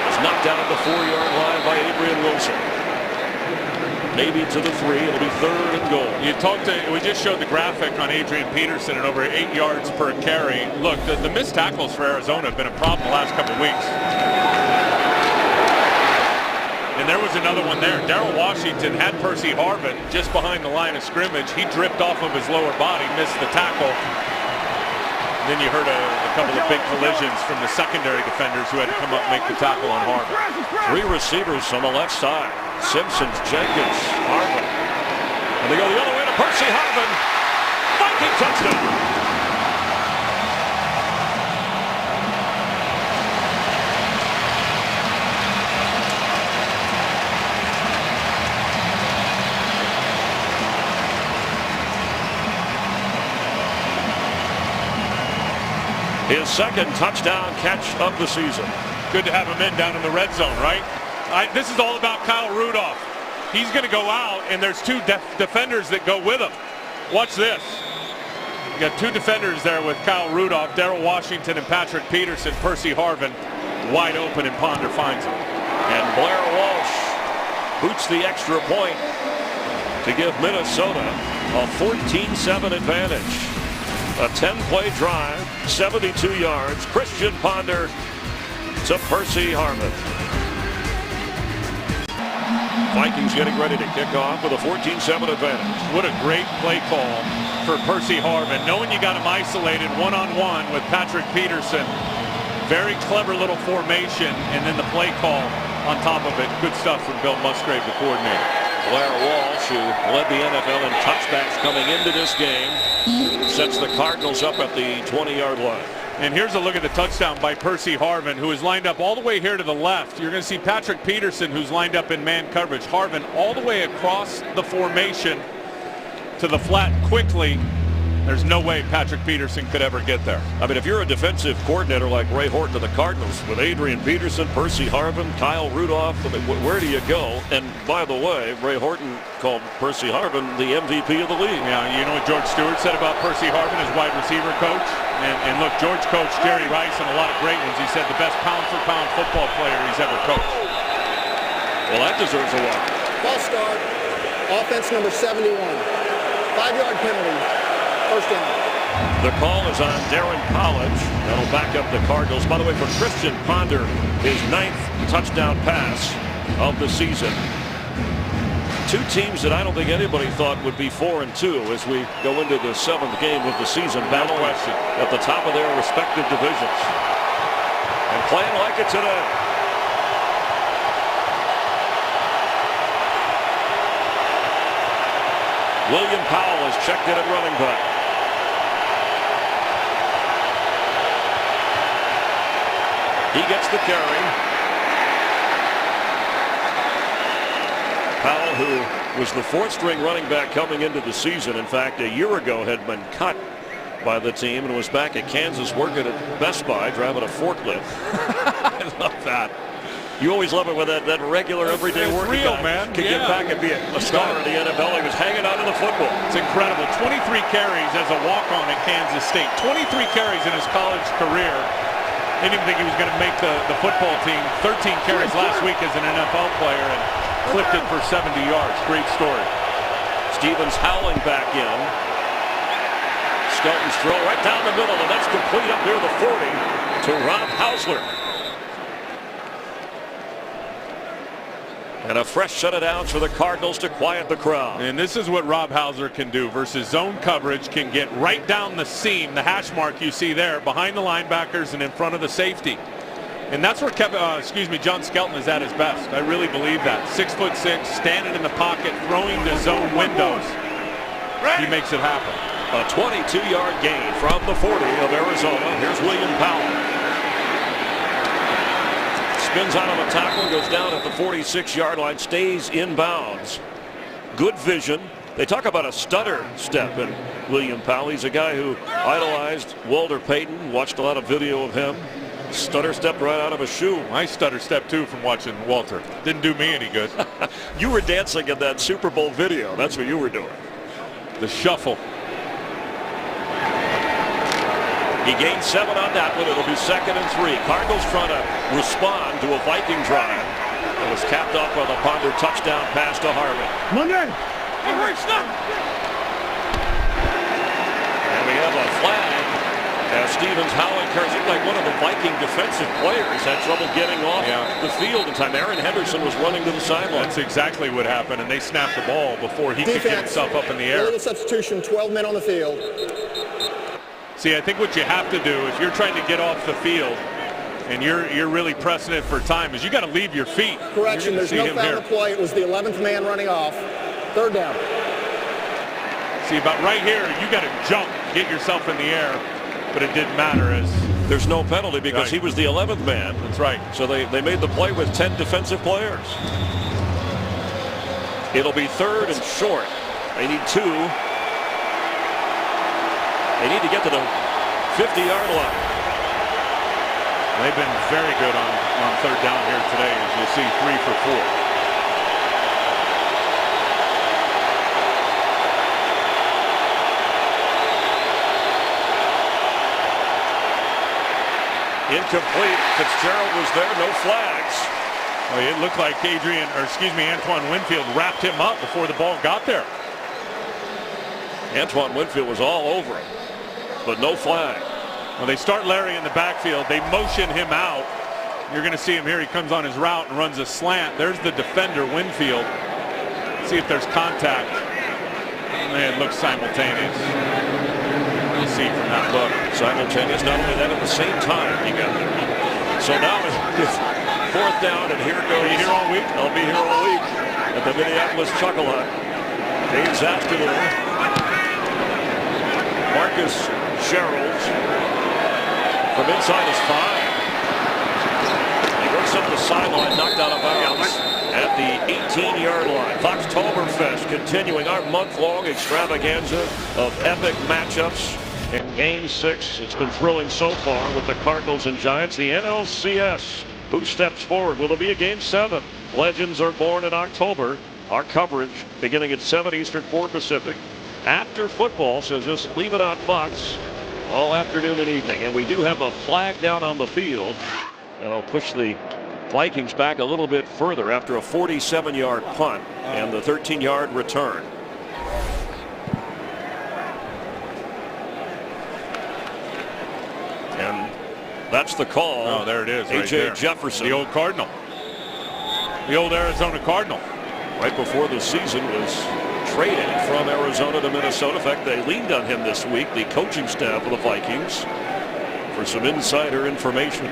It's knocked out at the 4-yard line by Adrian Wilson. Maybe to the 3. It'll be 3rd and goal. We just showed the graphic on Adrian Peterson at over 8 yards per carry. Look, the missed tackles for Arizona have been a problem the last couple of weeks. And there was another one there. Darrell Washington had Percy Harvin just behind the line of scrimmage. He dripped off of his lower body, missed the tackle. And then you heard a couple of big collisions from the secondary defenders who had to come up and make the tackle on Harvin. 3 receivers on the left side. Simpson, Jenkins, Harvin. And they go the other way to Percy Harvin. Viking touchdown. His 2nd touchdown catch of the season. Good to have him in down in the red zone, right? This is all about Kyle Rudolph. He's going to go out, and there's 2 defenders that go with him. Watch this. You got two defenders there with Kyle Rudolph, Darrell Washington, and Patrick Peterson. Percy Harvin wide open, and Ponder finds him. And Blair Walsh boots the extra point to give Minnesota a 14-7 advantage. A 10-play drive, 72 yards. Christian Ponder to Percy Harvin. Vikings getting ready to kick off with a 14-7 advantage. What a great play call for Percy Harvin, knowing you got him isolated one-on-one with Patrick Peterson. Very clever little formation, and then the play call on top of it. Good stuff from Bill Musgrave, the coordinator. Blair Walsh, who led the NFL in touchbacks coming into this game, sets the Cardinals up at the 20-yard line. And here's a look at the touchdown by Percy Harvin, who is lined up all the way here to the left. You're going to see Patrick Peterson, who's lined up in man coverage. Harvin all the way across the formation to the flat quickly. There's no way Patrick Peterson could ever get there. I mean, if you're a defensive coordinator like Ray Horton of the Cardinals, with Adrian Peterson, Percy Harvin, Kyle Rudolph, I mean, where do you go? And by the way, Ray Horton called Percy Harvin the MVP of the league. Yeah, you know what George Stewart said about Percy Harvin, his wide receiver coach? And look, George coached Jerry Rice and a lot of great ones. He said the best pound-for-pound football player he's ever coached. Well, that deserves a walk. False start. Offense number 71. 5-yard penalty. First down. The call is on Darren College. That'll back up the Cardinals. By the way, for Christian Ponder, his 9th touchdown pass of the season. Two teams that I don't think anybody thought would be 4-2 as we go into the 7th game of the season, battling at the top of their respective divisions and playing like it today. William Powell has checked in at running back. He gets the carry. Powell, who was the 4th-string running back coming into the season, in fact, a year ago had been cut by the team and was back at Kansas working at Best Buy, driving a forklift. I love that. You always love it when that regular, everyday working real, guy man. can get back and be a star in the NFL. He was hanging on to the football. It's incredible. 23 carries as a walk-on at Kansas State. 23 carries in his college career. Didn't even think he was going to make the football team. 13 carries last week as an NFL player and clipped it for 70 yards. Great story. Stevens howling back in. Skelton's throw right down the middle, and that's complete up near the 40 to Rob Hausler. And a fresh set of downs for the Cardinals to quiet the crowd. And this is what Rob Hausler can do versus zone coverage. Can get right down the seam, the hash mark you see there, behind the linebackers and in front of the safety. And that's where John Skelton is at his best. I really believe that. 6'6", standing in the pocket, throwing to zone windows. He makes it happen. A 22-yard gain from the 40 of Arizona. Here's William Powell. Spins out of a tackle, goes down at the 46-yard line, stays inbounds. Good vision. They talk about a stutter step in William Powell. He's a guy who idolized Walter Payton, watched a lot of video of him. Stutter stepped right out of a shoe. I stutter step too from watching Walter. Didn't do me any good. You were dancing in that Super Bowl video. That's what you were doing. The shuffle. He gained 7 on that one. It'll be 2nd and 3. Cardinals trying to respond to a Viking drive. It was capped off by the Ponder touchdown pass to Harvin. Monday. And we have a flag as Stevens howling cars. It like one of the Viking defensive players had trouble getting off the field in time. Aaron Henderson was running to the sideline. That's exactly what happened, and they snapped the ball before he could get himself up in the air. Little substitution, 12 men on the field. See, I think what you have to do if you're trying to get off the field and you're really pressing it for time is you got to leave your feet. Correction, there's no foul to play. It was the 11th man running off. 3rd down. See, about right here, you got to jump, get yourself in the air, but it didn't matter as there's no penalty because he was the 11th man. That's right. So they made the play with 10 defensive players. It'll be 3rd and short. They need 2. They need to get to the 50-yard line. They've been very good on 3rd down here today, as you see, 3 for 4. Incomplete. Fitzgerald was there, no flags. Well, it looked like Antoine Winfield wrapped him up before the ball got there. Antoine Winfield was all over him, but no flag. Well, they start Larry in the backfield. They motion him out. You're going to see him here. He comes on his route and runs a slant. There's the defender, Winfield. See if there's contact. And it looks simultaneous. You'll see from that look. Simultaneous, not only that, at the same time he got there. So now it's 4th down, and here goes. Are you here all week? I'll be here all week at the Minneapolis Chuckle Hut. Dave Zaskin, Marcus Sherrills from inside his 5. He works up the sideline, knocked out of bounds at the 18-yard line. Foxtoberfest continuing our month-long extravaganza of epic matchups. In Game 6, it's been thrilling so far with the Cardinals and Giants. The NLCS. Who steps forward? Will it be a Game 7? Legends are born in October. Our coverage beginning at 7 Eastern, 4 Pacific. After football, so just leave it on Fox all afternoon and evening. And we do have a flag down on the field. And I'll push the Vikings back a little bit further after a 47-yard punt and the 13-yard return. And that's the call. Oh, there it is. A.J. Jefferson. The old Cardinal. The old Arizona Cardinal. Right before the season was traded from Arizona to Minnesota. In fact, they leaned on him this week, the coaching staff of the Vikings, for some insider information.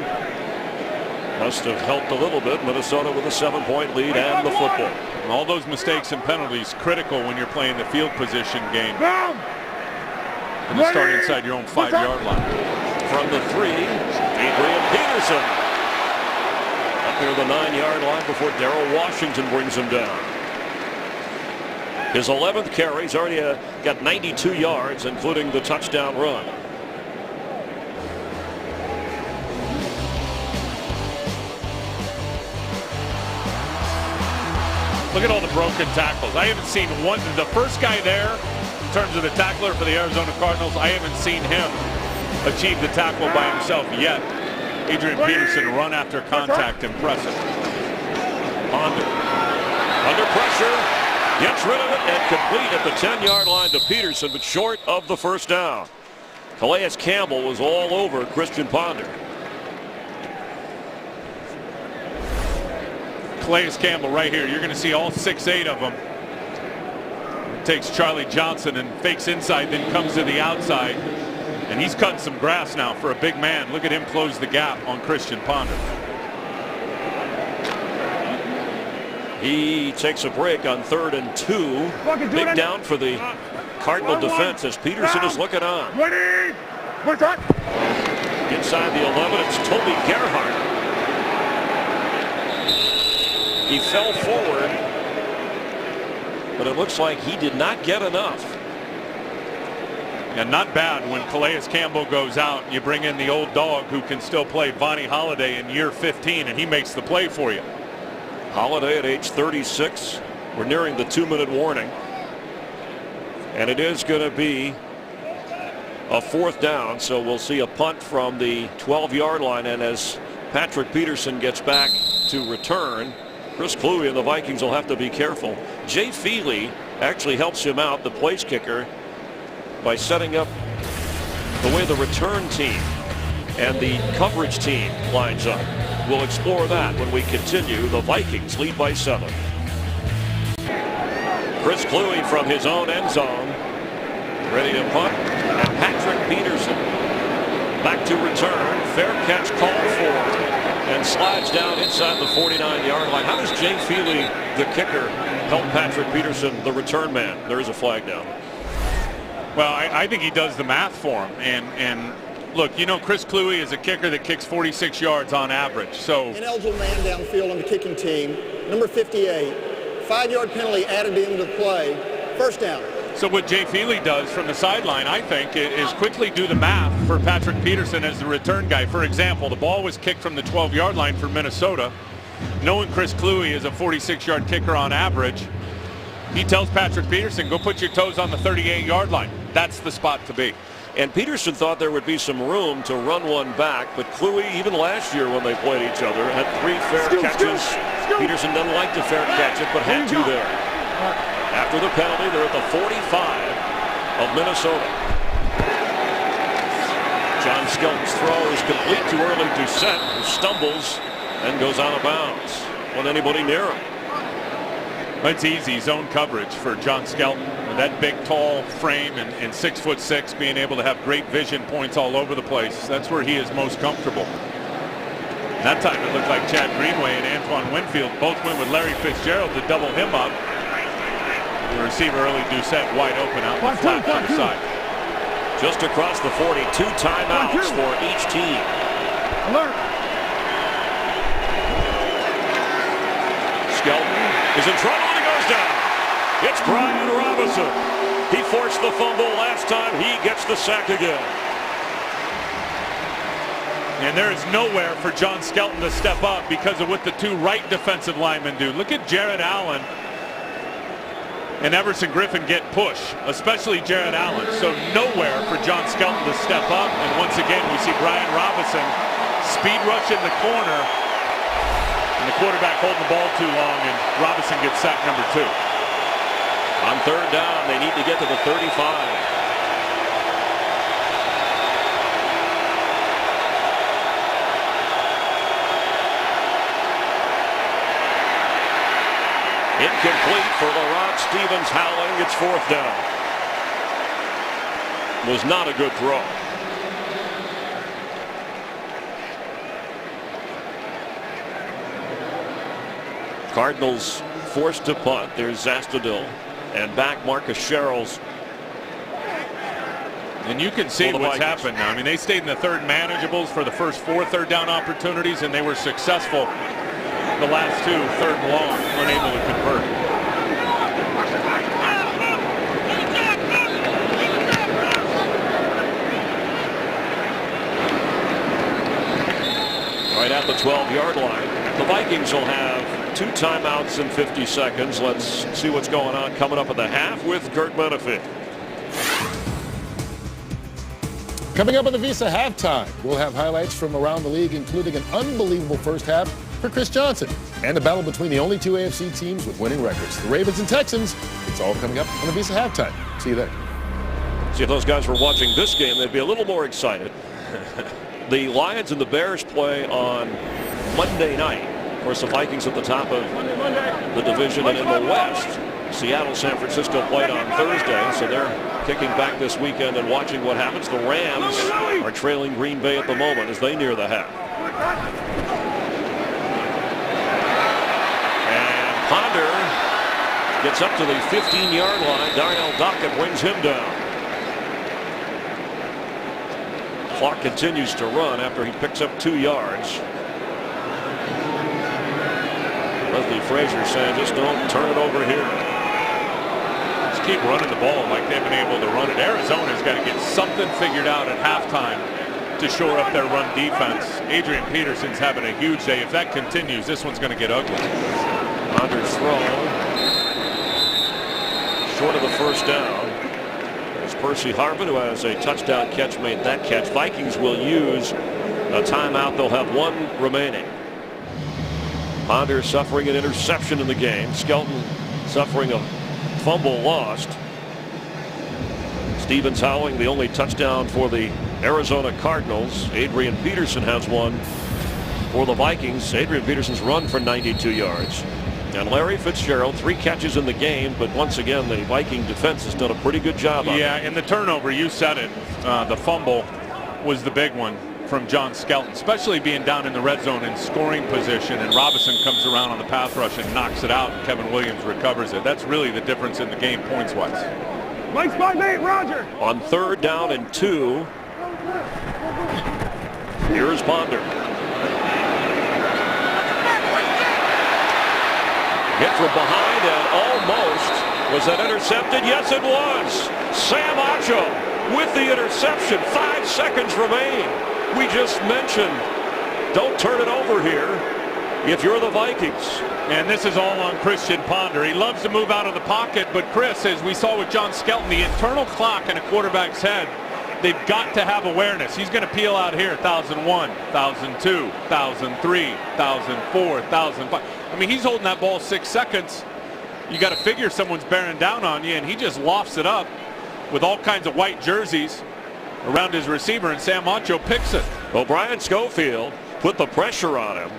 Must have helped a little bit. Minnesota with a 7-point lead and the football. And all those mistakes and penalties critical when you're playing the field position game. And to start inside your own 5-yard line. From the 3, Adrian Peterson. Up near the 9-yard line before Darrell Washington brings him down. His 11th carry. He's already got 92 yards, including the touchdown run. Look at all the broken tackles. I haven't seen one. The first guy there, in terms of the tackler for the Arizona Cardinals, I haven't seen him achieve the tackle by himself yet. Adrian Peterson run after contact, impressive. Under pressure, gets rid of it and complete at the 10-yard line to Peterson, but short of the first down. Calais Campbell was all over Christian Ponder. Calais Campbell right here. You're going to see all 6'8" of them. Takes Charlie Johnson and fakes inside, then comes to the outside. And he's cutting some grass now for a big man. Look at him close the gap on Christian Ponder. He takes a break on 3rd and 2. Big down for the Cardinal defense as Peterson is looking on. Inside the 11, it's Toby Gerhart. He fell forward, but it looks like he did not get enough. And not bad when Calais Campbell goes out. You bring in the old dog who can still play, Vonnie Holliday, in year 15, and he makes the play for you. Holliday at age 36. We're nearing the 2-minute warning. And it is going to be a 4th down, so we'll see a punt from the 12-yard line. And as Patrick Peterson gets back to return, Chris Kluwe and the Vikings will have to be careful. Jay Feely actually helps him out, the place kicker, by setting up the way the return team and the coverage team lines up. We'll explore that when we continue. The Vikings lead by 7. Chris Kluwe from his own end zone, ready to punt, and Patrick Peterson back to return. Fair catch called for, and slides down inside the 49-yard line. How does Jay Feely, the kicker, help Patrick Peterson, the return man? There is a flag down. Well, I think he does the math for him. And look, you know, Chris Kluwe is a kicker that kicks 46 yards on average. So ineligible man downfield on the kicking team, number 58. 5-yard penalty added into the play. First down. So what Jay Feely does from the sideline, I think, is quickly do the math for Patrick Peterson as the return guy. For example, the ball was kicked from the 12-yard line for Minnesota. Knowing Chris Kluwe is a 46-yard kicker on average, he tells Patrick Peterson, go put your toes on the 38-yard line. That's the spot to be. And Peterson thought there would be some room to run one back, but Kluwe, even last year when they played each other, had 3 fair catches. Peterson doesn't like to fair catch it, but had to there. After the penalty, they're at the 45 of Minnesota. John Skelton's throw is complete to early. Doucette, who stumbles and goes out of bounds. Wasn't anybody near him. It's easy zone coverage for John Skelton. With that big, tall frame and 6'6", being able to have great vision points all over the place. That's where he is most comfortable. That time it looked like Chad Greenway and Antoine Winfield both went with Larry Fitzgerald to double him up. The receiver early Doucette wide open out the flat to the side. Just across the 42, timeouts for each team. Alert. Skelton is in trouble and he goes down. It's Brian Robinson. He forced the fumble last time. He gets the sack again. And there is nowhere for John Skelton to step up because of what the 2 right defensive linemen do. Look at Jared Allen and Everson Griffin get push, especially Jared Allen. So nowhere for John Skelton to step up. And once again, we see Brian Robinson speed rush in the corner. And the quarterback holding the ball too long, and Robinson gets sack number 2. On 3rd down, they need to get to the 35. Incomplete for the Rod Stevens howling. It's 4th down. Was not a good throw. Cardinals forced to punt. There's Zastudil. And back Marcus Sherrills. And you can see what's happened now. I mean, they stayed in the 3rd manageables for the first 4 3rd down opportunities, and they were successful the last 2 3rd and long, unable to convert. Right at the 12-yard line. The Vikings will have 2 timeouts in 50 seconds. Let's see what's going on coming up at the half with Kurt Menefee. Coming up at the Visa halftime, we'll have highlights from around the league, including an unbelievable first half for Chris Johnson and a battle between the only 2 AFC teams with winning records, the Ravens and Texans. It's all coming up on the Visa halftime. See you there. See, if those guys were watching this game, they'd be a little more excited. The Lions and the Bears play on Monday night. Of course, the Vikings at the top of the division, and in the West, Seattle, San Francisco played on Thursday, so they're kicking back this weekend and watching what happens. The Rams are trailing Green Bay at the moment as they near the half. And Ponder gets up to the 15-yard line. Darnell Dockett brings him down. Clock continues to run after he picks up 2 yards. Leslie Frazier saying, just don't turn it over here. Just keep running the ball like they've been able to run it. Arizona's got to get something figured out at halftime to shore up their run defense. Adrian Peterson's having a huge day. If that continues, this one's going to get ugly. Anders throw. Short of the 1st down. There's Percy Harvin, who has a touchdown catch, made that catch. Vikings will use a timeout. They'll have 1 remaining. Ponder suffering an interception in the game. Skelton suffering a fumble lost. Stevens howling, the only touchdown for the Arizona Cardinals. Adrian Peterson has one for the Vikings. Adrian Peterson's run for 92 yards. And Larry Fitzgerald, 3 catches in the game, but once again, the Viking defense has done a pretty good job on it. Yeah, and the turnover, you said it, the fumble was the big one from John Skelton, especially being down in the red zone in scoring position, and Robinson comes around on the pass rush and knocks it out, and Kevin Williams recovers it. That's really the difference in the game points-wise. Mike's by mate, Roger. On 3rd down and 2, here's Ponder. Hit from behind, and almost. Was that intercepted? Yes, it was. Sam Acho with the interception. 5 seconds remain. We just mentioned, don't turn it over here if you're the Vikings. And this is all on Christian Ponder. He loves to move out of the pocket, but Chris, as we saw with John Skelton, the internal clock in a quarterback's head they've got to have awareness. He's going to peel out here 1,001, 1,002, 1,003, 1,004, 1,005. I mean, he's holding that ball 6 seconds. You got to figure someone's bearing down on you, and he just lofts it up with all kinds of white jerseys around his receiver, and Sam Acho picks it. Well, Brian Schofield put the pressure on him.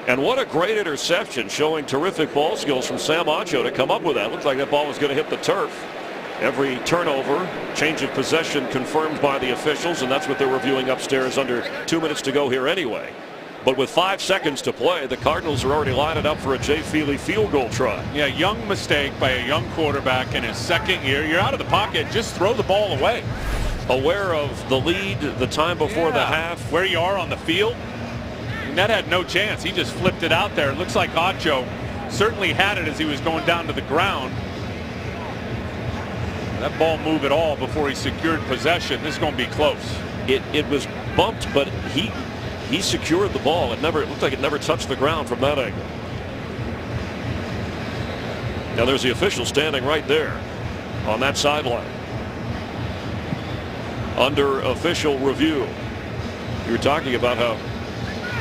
And what a great interception, showing terrific ball skills from Sam Acho to come up with that. Looks like that ball was going to hit the turf. Every turnover, change of possession confirmed by the officials, and that's what they're reviewing upstairs under 2 minutes to go here anyway. But with 5 seconds to play, the Cardinals are already lining up for a Jay Feely field goal try. Yeah, young mistake by a young quarterback in his second year. You're out of the pocket, just throw the ball away. Aware of the lead, the time before the half. Where you are on the field. And that had no chance. He just flipped it out there. It looks like Acho certainly had it as he was going down to the ground. That ball move at all before he secured possession. This is going to be close. It was bumped, but he secured the ball. It looked like it never touched the ground from that angle. Now there's the official standing right there on that sideline under official review. You were talking about how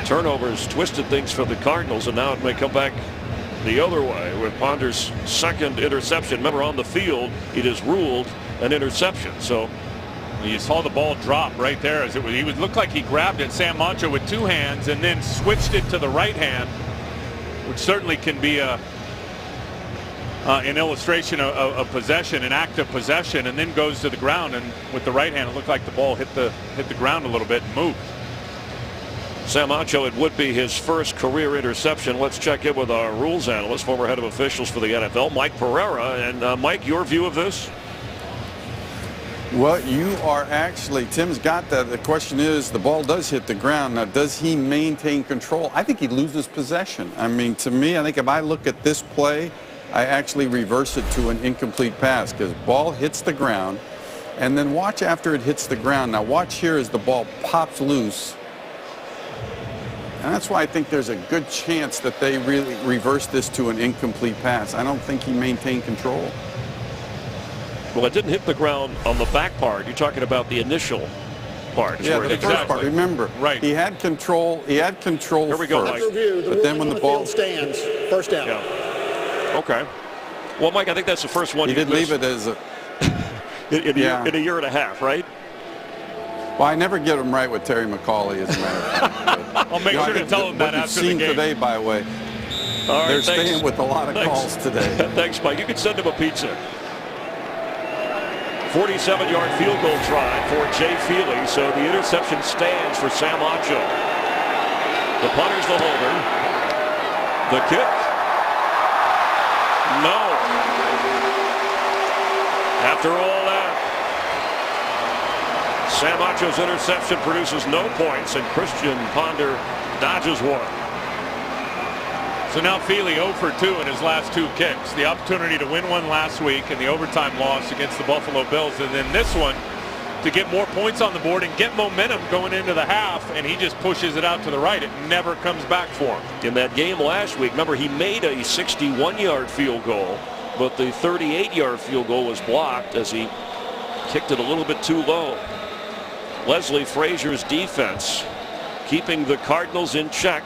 turnovers twisted things for the Cardinals, and now it may come back the other way with Ponder's second interception. Remember, on the field it is ruled an interception. So you saw the ball drop right there as it was. He would look like he grabbed it, Sam Acho, with 2 hands and then switched it to the right hand, which certainly can be an illustration of possession, an act of possession, and then goes to the ground. And with the right hand, it looked like the ball hit the ground a little bit and moved. Sam Acho, it would be his first career interception. Let's check in with our rules analyst, former head of officials for the NFL, Mike Pereira. And Mike, your view of this? Well, you are actually, Tim's got that. The question is, the ball does hit the ground. Now, does he maintain control? I think he loses possession. I mean, to me, I think if I look at this play, I actually reverse it to an incomplete pass because ball hits the ground. And then watch after it hits the ground. Now, watch here as the ball pops loose. And that's why I think there's a good chance that they really reverse this to an incomplete pass. I don't think he maintained control. Well, it didn't hit the ground on the back part. You're talking about the initial part. Yeah, the first part. Remember, right. He had control. He had control. Here we go, first, Mike. But then when the ball stands, first down. Yeah. Okay. Well, Mike, I think that's the first one. He did leave it as a in a year and a half, right? Well, I never get him right with Terry McCauley, as a matter of fact. I'll make sure to tell him that after the game. What you've seen today, by the way, all right, they're staying with a lot of calls today. Thanks, Mike. You can send him a pizza. 47-yard field goal try for Jay Feely. So the interception stands for Sam Acho. The punter's the holder. The kick. No. After all that, Sam Acho's interception produces no points, and Christian Ponder dodges one. So now Feely 0 for 2 in his last 2 kicks. The opportunity to win one last week and the overtime loss against the Buffalo Bills, and then this one to get more points on the board and get momentum going into the half, and he just pushes it out to the right. It never comes back for him. In that game last week, remember, he made a 61-yard field goal, but the 38-yard field goal was blocked as he kicked it a little bit too low. Leslie Frazier's defense keeping the Cardinals in check.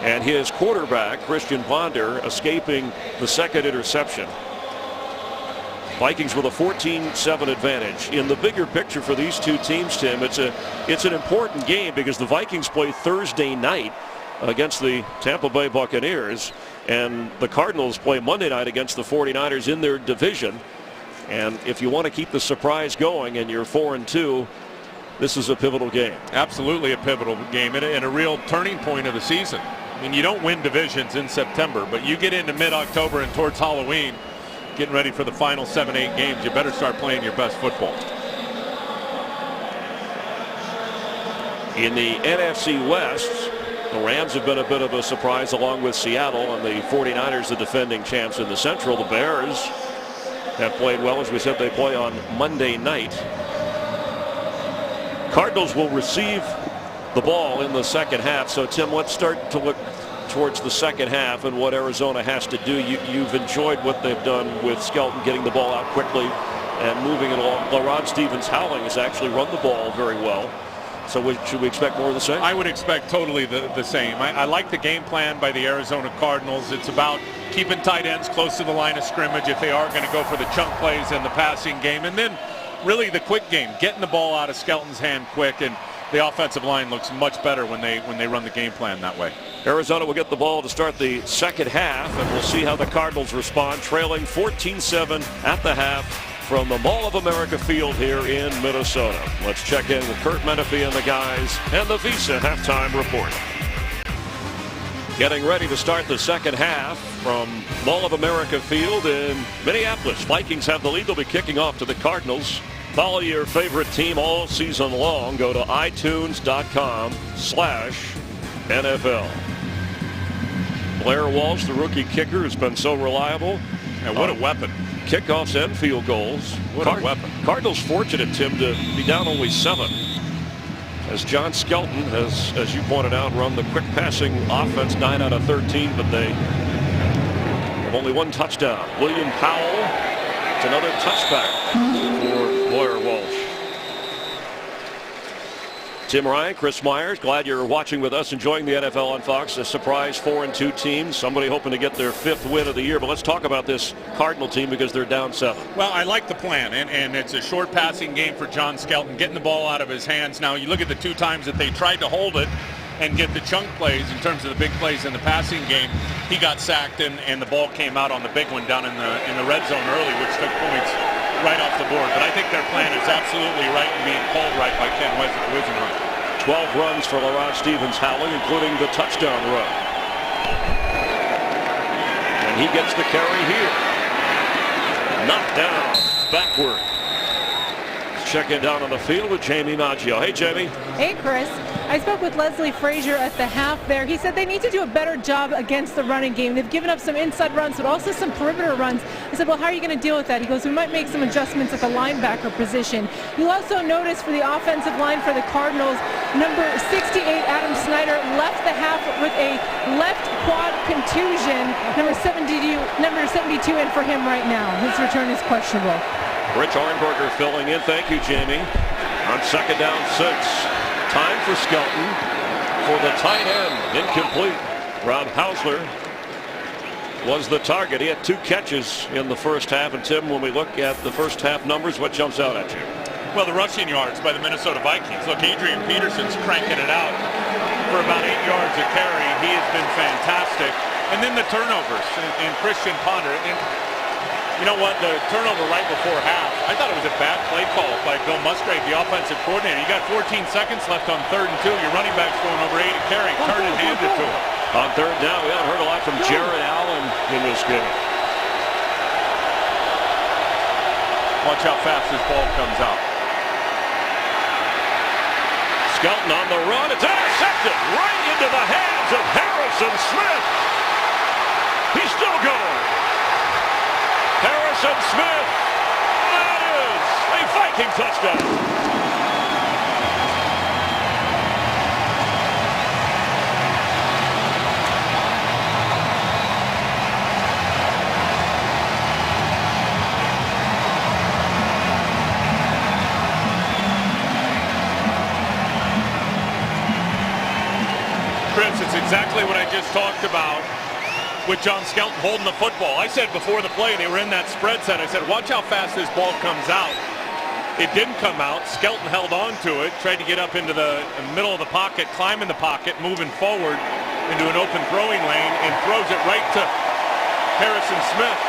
And his quarterback, Christian Ponder, escaping the second interception. Vikings with a 14-7 advantage. In the bigger picture for these two teams, Tim, it's an important game because the Vikings play Thursday night against the Tampa Bay Buccaneers, and the Cardinals play Monday night against the 49ers in their division. And if you want to keep the surprise going and you're 4-2, this is a pivotal game. Absolutely a pivotal game and a real turning point of the season. I mean, you don't win divisions in September, but you get into mid-October and towards Halloween, getting ready for the final 7-8 games, you better start playing your best football. In the NFC West, the Rams have been a bit of a surprise along with Seattle, and the 49ers, the defending champs in the Central. The Bears have played well. As we said, they play on Monday night. Cardinals will receive the ball in the second half. So, Tim, let's start to look towards the second half and what Arizona has to do. You've enjoyed what they've done with Skelton getting the ball out quickly, and moving it along. LaRod Stevens-Howling has actually run the ball very well. So should we expect more of the same? I would expect totally the same. I like the game plan by the Arizona Cardinals. It's about keeping tight ends close to the line of scrimmage if they are going to go for the chunk plays in the passing game. And then really the quick game, getting the ball out of Skelton's hand quick, and the offensive line looks much better when they run the game plan that way. Arizona will get the ball to start the second half, and we'll see how the Cardinals respond, trailing 14-7 at the half from the Mall of America field here in Minnesota. Let's check in with Kurt Menefee and the guys and the Visa halftime report. Getting ready to start the second half from Mall of America field in Minneapolis. Vikings have the lead. They'll be kicking off to the Cardinals. Follow your favorite team all season long. Go to itunes.com/NFL. Blair Walsh, the rookie kicker, has been so reliable. And what a weapon. Kickoffs and field goals. What a weapon. Cardinals fortunate, Tim, to be down only 7. As John Skelton has, as you pointed out, run the quick passing offense 9 out of 13, but they have only 1 touchdown. William Powell, it's another touchback for Blair Walsh. Tim Ryan, Chris Myers, glad you're watching with us, enjoying the NFL on Fox. A surprise 4-2 team, somebody hoping to get their 5th win of the year. But let's talk about this Cardinal team because they're down 7. Well, I like the plan, and it's a short passing game for John Skelton, getting the ball out of his hands. Now, you look at the 2 times that they tried to hold it and get the chunk plays in terms of the big plays in the passing game. He got sacked, and the ball came out on the big one down in the red zone early, which took points right off the board. But I think their plan is absolutely right and being called right by Ken Wisenhunt. 12 runs for LaRod Stevens-Howling, including the touchdown run. And he gets the carry here. Knocked down backward. Checking down on the field with Jamie Maggio. Hey, Jamie. Hey, Chris. I spoke with Leslie Frazier at the half there. He said they need to do a better job against the running game. They've given up some inside runs, but also some perimeter runs. I said, well, how are you going to deal with that? He goes, we might make some adjustments at the linebacker position. You'll also notice for the offensive line for the Cardinals, number 68, Adam Snyder, left the half with a left quad contusion. Number 72 in for him right now. His return is questionable. Rich Arnberger filling in. Thank you, Jamie. On second down 6. Time for Skelton for the tight end. Incomplete. Rob Hausler was the target. He had 2 catches in the first half. And Tim, when we look at the first half numbers, what jumps out at you? Well, the rushing yards by the Minnesota Vikings. Look, Adrian Peterson's cranking it out for about 8 yards a carry. He has been fantastic. And then the turnovers and Christian Ponder. And you know what? The turnover right before half, I thought it was a bad play call by Bill Musgrave, the offensive coordinator. You got 14 seconds left on 3rd and 2. Your running back's going over 8 a carry. Turn and hand it to him. On 3rd down, we haven't heard a lot from Jared Allen in this game. Watch how fast this ball comes out. Skelton on the run. It's intercepted right into the hands of Harrison Smith. He's still going. Harrison Smith. That is a Viking touchdown. Chris, it's exactly what I just talked about with John Skelton holding the football. I said before the play, they were in that spread set. I said, watch how fast this ball comes out. It didn't come out. Skelton held on to it, tried to get up into the middle of the pocket, climb in the pocket, moving forward into an open throwing lane, and throws it right to Harrison Smith,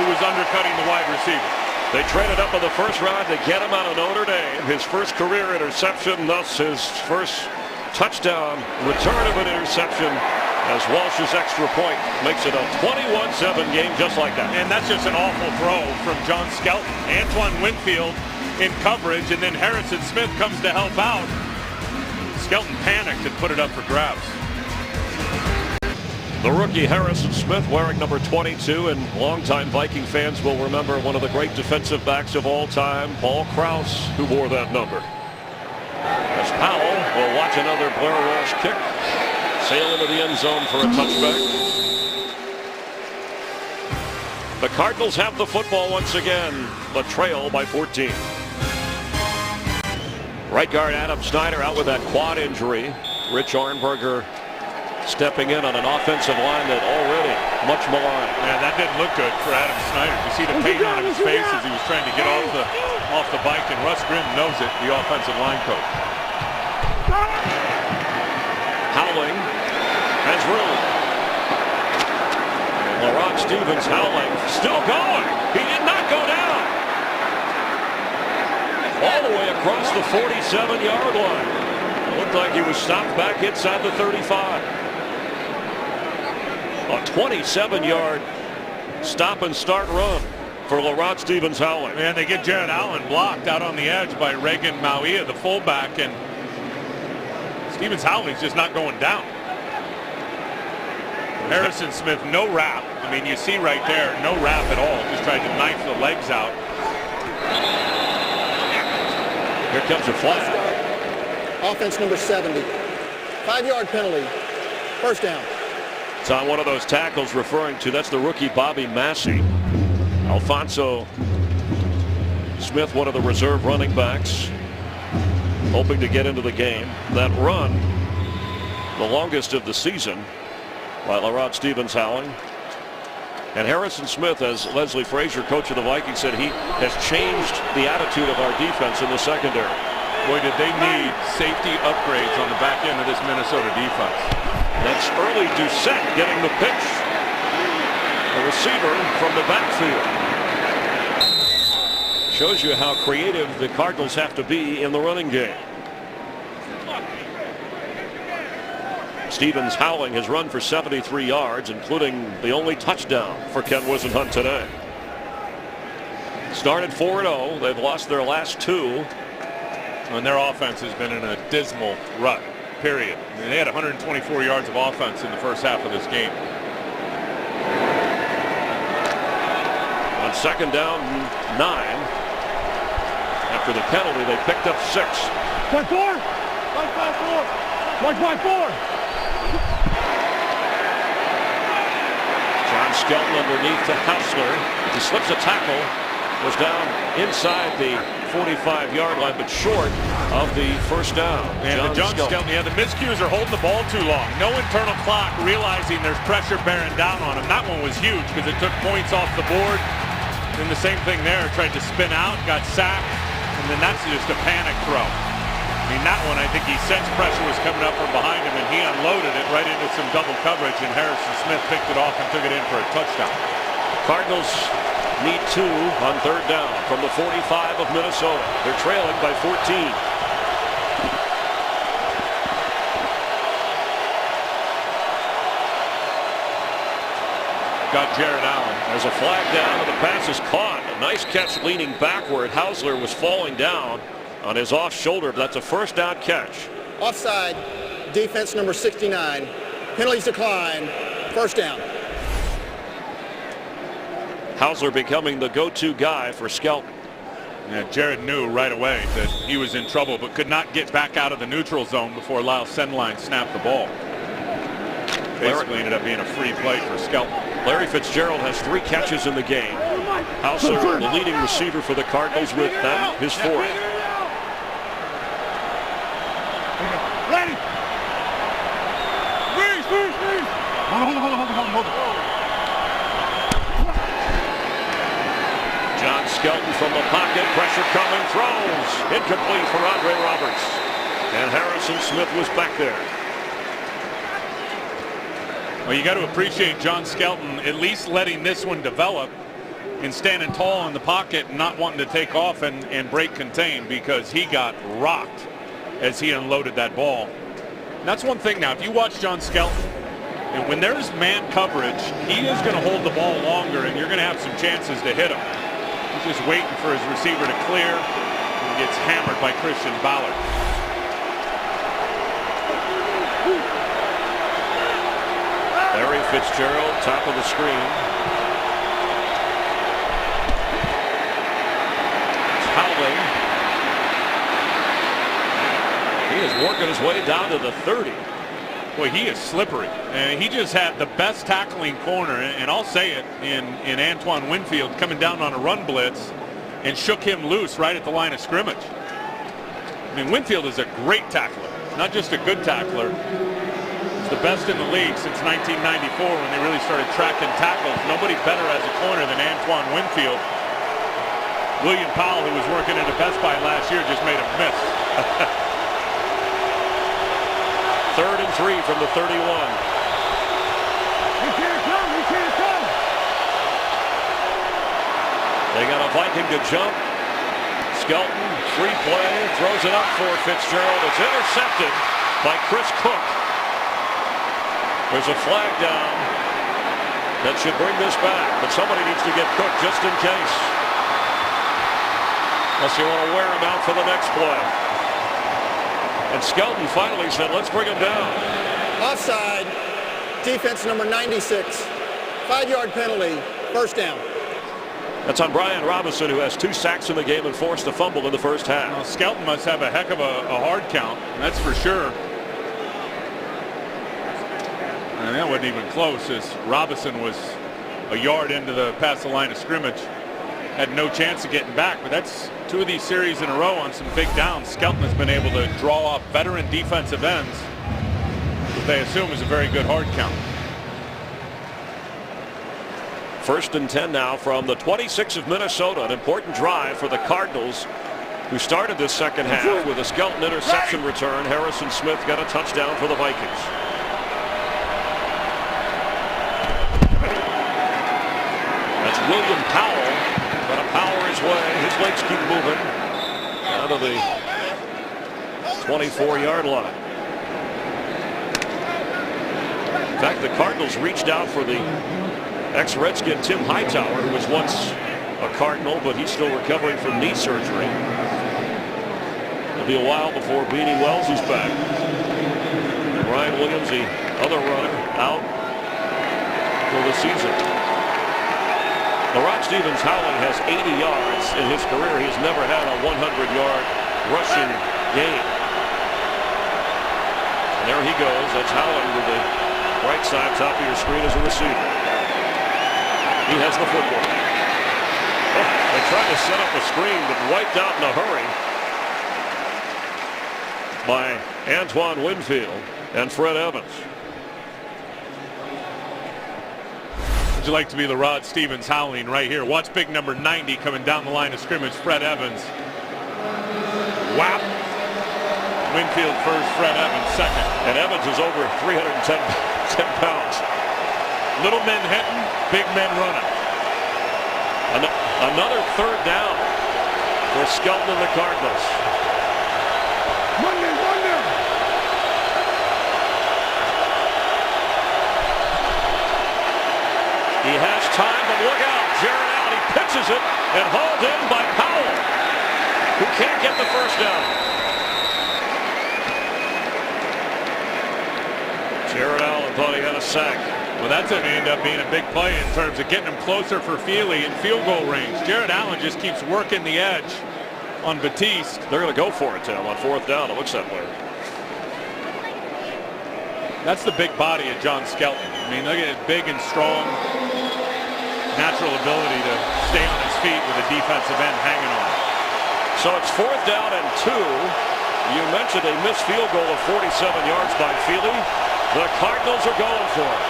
who was undercutting the wide receiver. They traded up in the first round to get him out of Notre Dame. His first career interception, thus his first touchdown, return of an interception, as Walsh's extra point makes it a 21-7 game just like that. And that's just an awful throw from John Skelton. Antoine Winfield in coverage, and then Harrison Smith comes to help out. Skelton panicked and put it up for grabs. The rookie Harrison Smith wearing number 22, and longtime Viking fans will remember one of the great defensive backs of all time, Paul Krause, who wore that number. As Powell will watch another Blair Walsh kick. Sail into the end zone for a touchback. The Cardinals have the football once again, but trail by 14. Right guard Adam Snyder out with that quad injury. Rich Arnberger stepping in on an offensive line that already much maligned. Yeah, that didn't look good for Adam Snyder. You see the pain on his face as he was trying to get off the bike, and Russ Grimm knows it, the offensive line coach. Howling has room. Laurent Stevens howling, still going. He did not go down. All the way across the 47-yard line. Looked like he was stopped back inside the 35. A 27-yard stop and start run for Laurent Stevens howling. And they get Jared Allen blocked out on the edge by Reagan Mauia, the fullback, and Stevens Howling's just not going down. Harrison Smith, no wrap. I mean, you see right there, no wrap at all. Just tried to knife the legs out. Here comes a flag. Offense number 70. 5-yard penalty. First down. It's on one of those tackles referring to, that's the rookie Bobby Massey. Alfonso Smith, one of the reserve running backs, hoping to get into the game. That run, the longest of the season, by Laurent Stevens howling. And Harrison Smith, as Leslie Frazier, coach of the Vikings, said he has changed the attitude of our defense in the secondary. Boy, did they need safety upgrades on the back end of this Minnesota defense. That's early Doucette getting the pitch. The receiver from the backfield. Shows you how creative the Cardinals have to be in the running game. Stevens howling has run for 73 yards, including the only touchdown for Ken Wisenhunt today. Started 4-0. They've lost their last 2. And their offense has been in a dismal rut, period. I mean, they had 124 yards of offense in the first half of this game. On second down, 9. After the penalty, they picked up 6. Mark 4. Mark 4. John Skelton underneath to Hausler. He slips a tackle. Was down inside the 45-yard line, but short of the first down. And John Skelton, yeah, the miscues are holding the ball too long. No internal clock, realizing there's pressure bearing down on him. That one was huge because it took points off the board. And the same thing there, tried to spin out, got sacked, and then that's just a panic throw. I mean, that one, I think he sensed pressure was coming up from behind him, and he unloaded it right into some double coverage, and Harrison Smith picked it off and took it in for a touchdown. Cardinals need 2 on third down from the 45 of Minnesota. They're trailing by 14. Got Jared Allen. There's a flag down, and the pass is caught. A nice catch leaning backward. Hausler was falling down on his off shoulder. That's a first down catch. Offside. Defense number 69. Penalties decline. First down. Hausler becoming the go-to guy for Skelton. Yeah, Jared knew right away that he was in trouble, but could not get back out of the neutral zone before Lyle Sendline snapped the ball. Basically ended up being a free play for Skelton. Larry Fitzgerald has 3 catches in the game. Hausler, the leading receiver for the Cardinals, with that his 4th. Ready. Freeze. Hold on. John Skelton from the pocket, pressure coming, throws. Incomplete for Andre Roberts. And Harrison Smith was back there. Well, you got to appreciate John Skelton at least letting this one develop and standing tall in the pocket and not wanting to take off and break contain, because he got rocked as he unloaded that ball. And that's one thing now, if you watch John Skelton, and when there's man coverage, he is going to hold the ball longer, and you're going to have some chances to hit him. He's just waiting for his receiver to clear, and gets hammered by Christian Ballard. Larry Fitzgerald, top of the screen. Howling. He is working his way down to the 30. Boy, he is slippery. And he just had the best tackling corner, and I'll say it, in Antoine Winfield coming down on a run blitz and shook him loose right at the line of scrimmage. I mean, Winfield is a great tackler, not just a good tackler. He's the best in the league since 1994 when they really started tracking tackles. Nobody better as a corner than Antoine Winfield. William Powell, who was working at a Best Buy last year, just made a miss. 3rd and 3 from the 31. He can't come. He can't come. They got a Viking to jump. Skelton, free play, throws it up for Fitzgerald. It's intercepted by Chris Cook. There's a flag down that should bring this back, but somebody needs to get Cook just in case. Unless you want to wear him out for the next play. And Skelton finally said, let's bring him down. Offside. Defense number 96. 5-yard penalty. First down. That's on Brian Robinson, who has 2 sacks in the game and forced a fumble in the first half. Well, Skelton must have a heck of a hard count, that's for sure. And that wasn't even close, as Robinson was a yard into the past the line of scrimmage. Had no chance of getting back, but that's 2 of these series in a row on some big downs. Skelton has been able to draw off veteran defensive ends that they assume is a very good hard count. 1st and 10 now from the 26 of Minnesota. An important drive for the Cardinals, who started this second half with a Skelton interception return. Harrison Smith got a touchdown for the Vikings. That's William Powell. Going to power his way. His legs keep moving out of the 24-yard line. In fact, the Cardinals reached out for the ex-Redskin Tim Hightower, who was once a Cardinal, but he's still recovering from knee surgery. It'll be a while before Beanie Wells is back. And Ryan Williams, the other runner, out for the season. LaRock Stevens-Howling has 80 yards in his career. He's never had a 100-yard rushing game. And there he goes. That's Howling with the right side top of your screen as a receiver. He has the football. Oh, they tried to set up a screen, but wiped out in a hurry by Antoine Winfield and Fred Evans. Would you like to be the Rod Stevens-Howling right here? Watch big number 90 coming down the line of scrimmage, Fred Evans. Wow. Winfield first, Fred Evans second. And Evans is over 310 pounds. Little men hitting, big men running. Another 3rd down for Skelton and the Cardinals. Monday. He has time, but look out. Jared Allen, he pitches it and hauled in by Powell, who can't get the first down. Jared Allen thought he had a sack. Well, that's going to end up being a big play in terms of getting him closer for Feely in field goal range. Jared Allen just keeps working the edge on Batiste. They're going to go for it, Tim, on 4th down. It looks that way. That's the big body of John Skelton. I mean, look at it, big and strong. Natural ability to stay on his feet with a defensive end hanging on. So it's 4th down and 2. You mentioned a missed field goal of 47 yards by Feely. The Cardinals are going for it.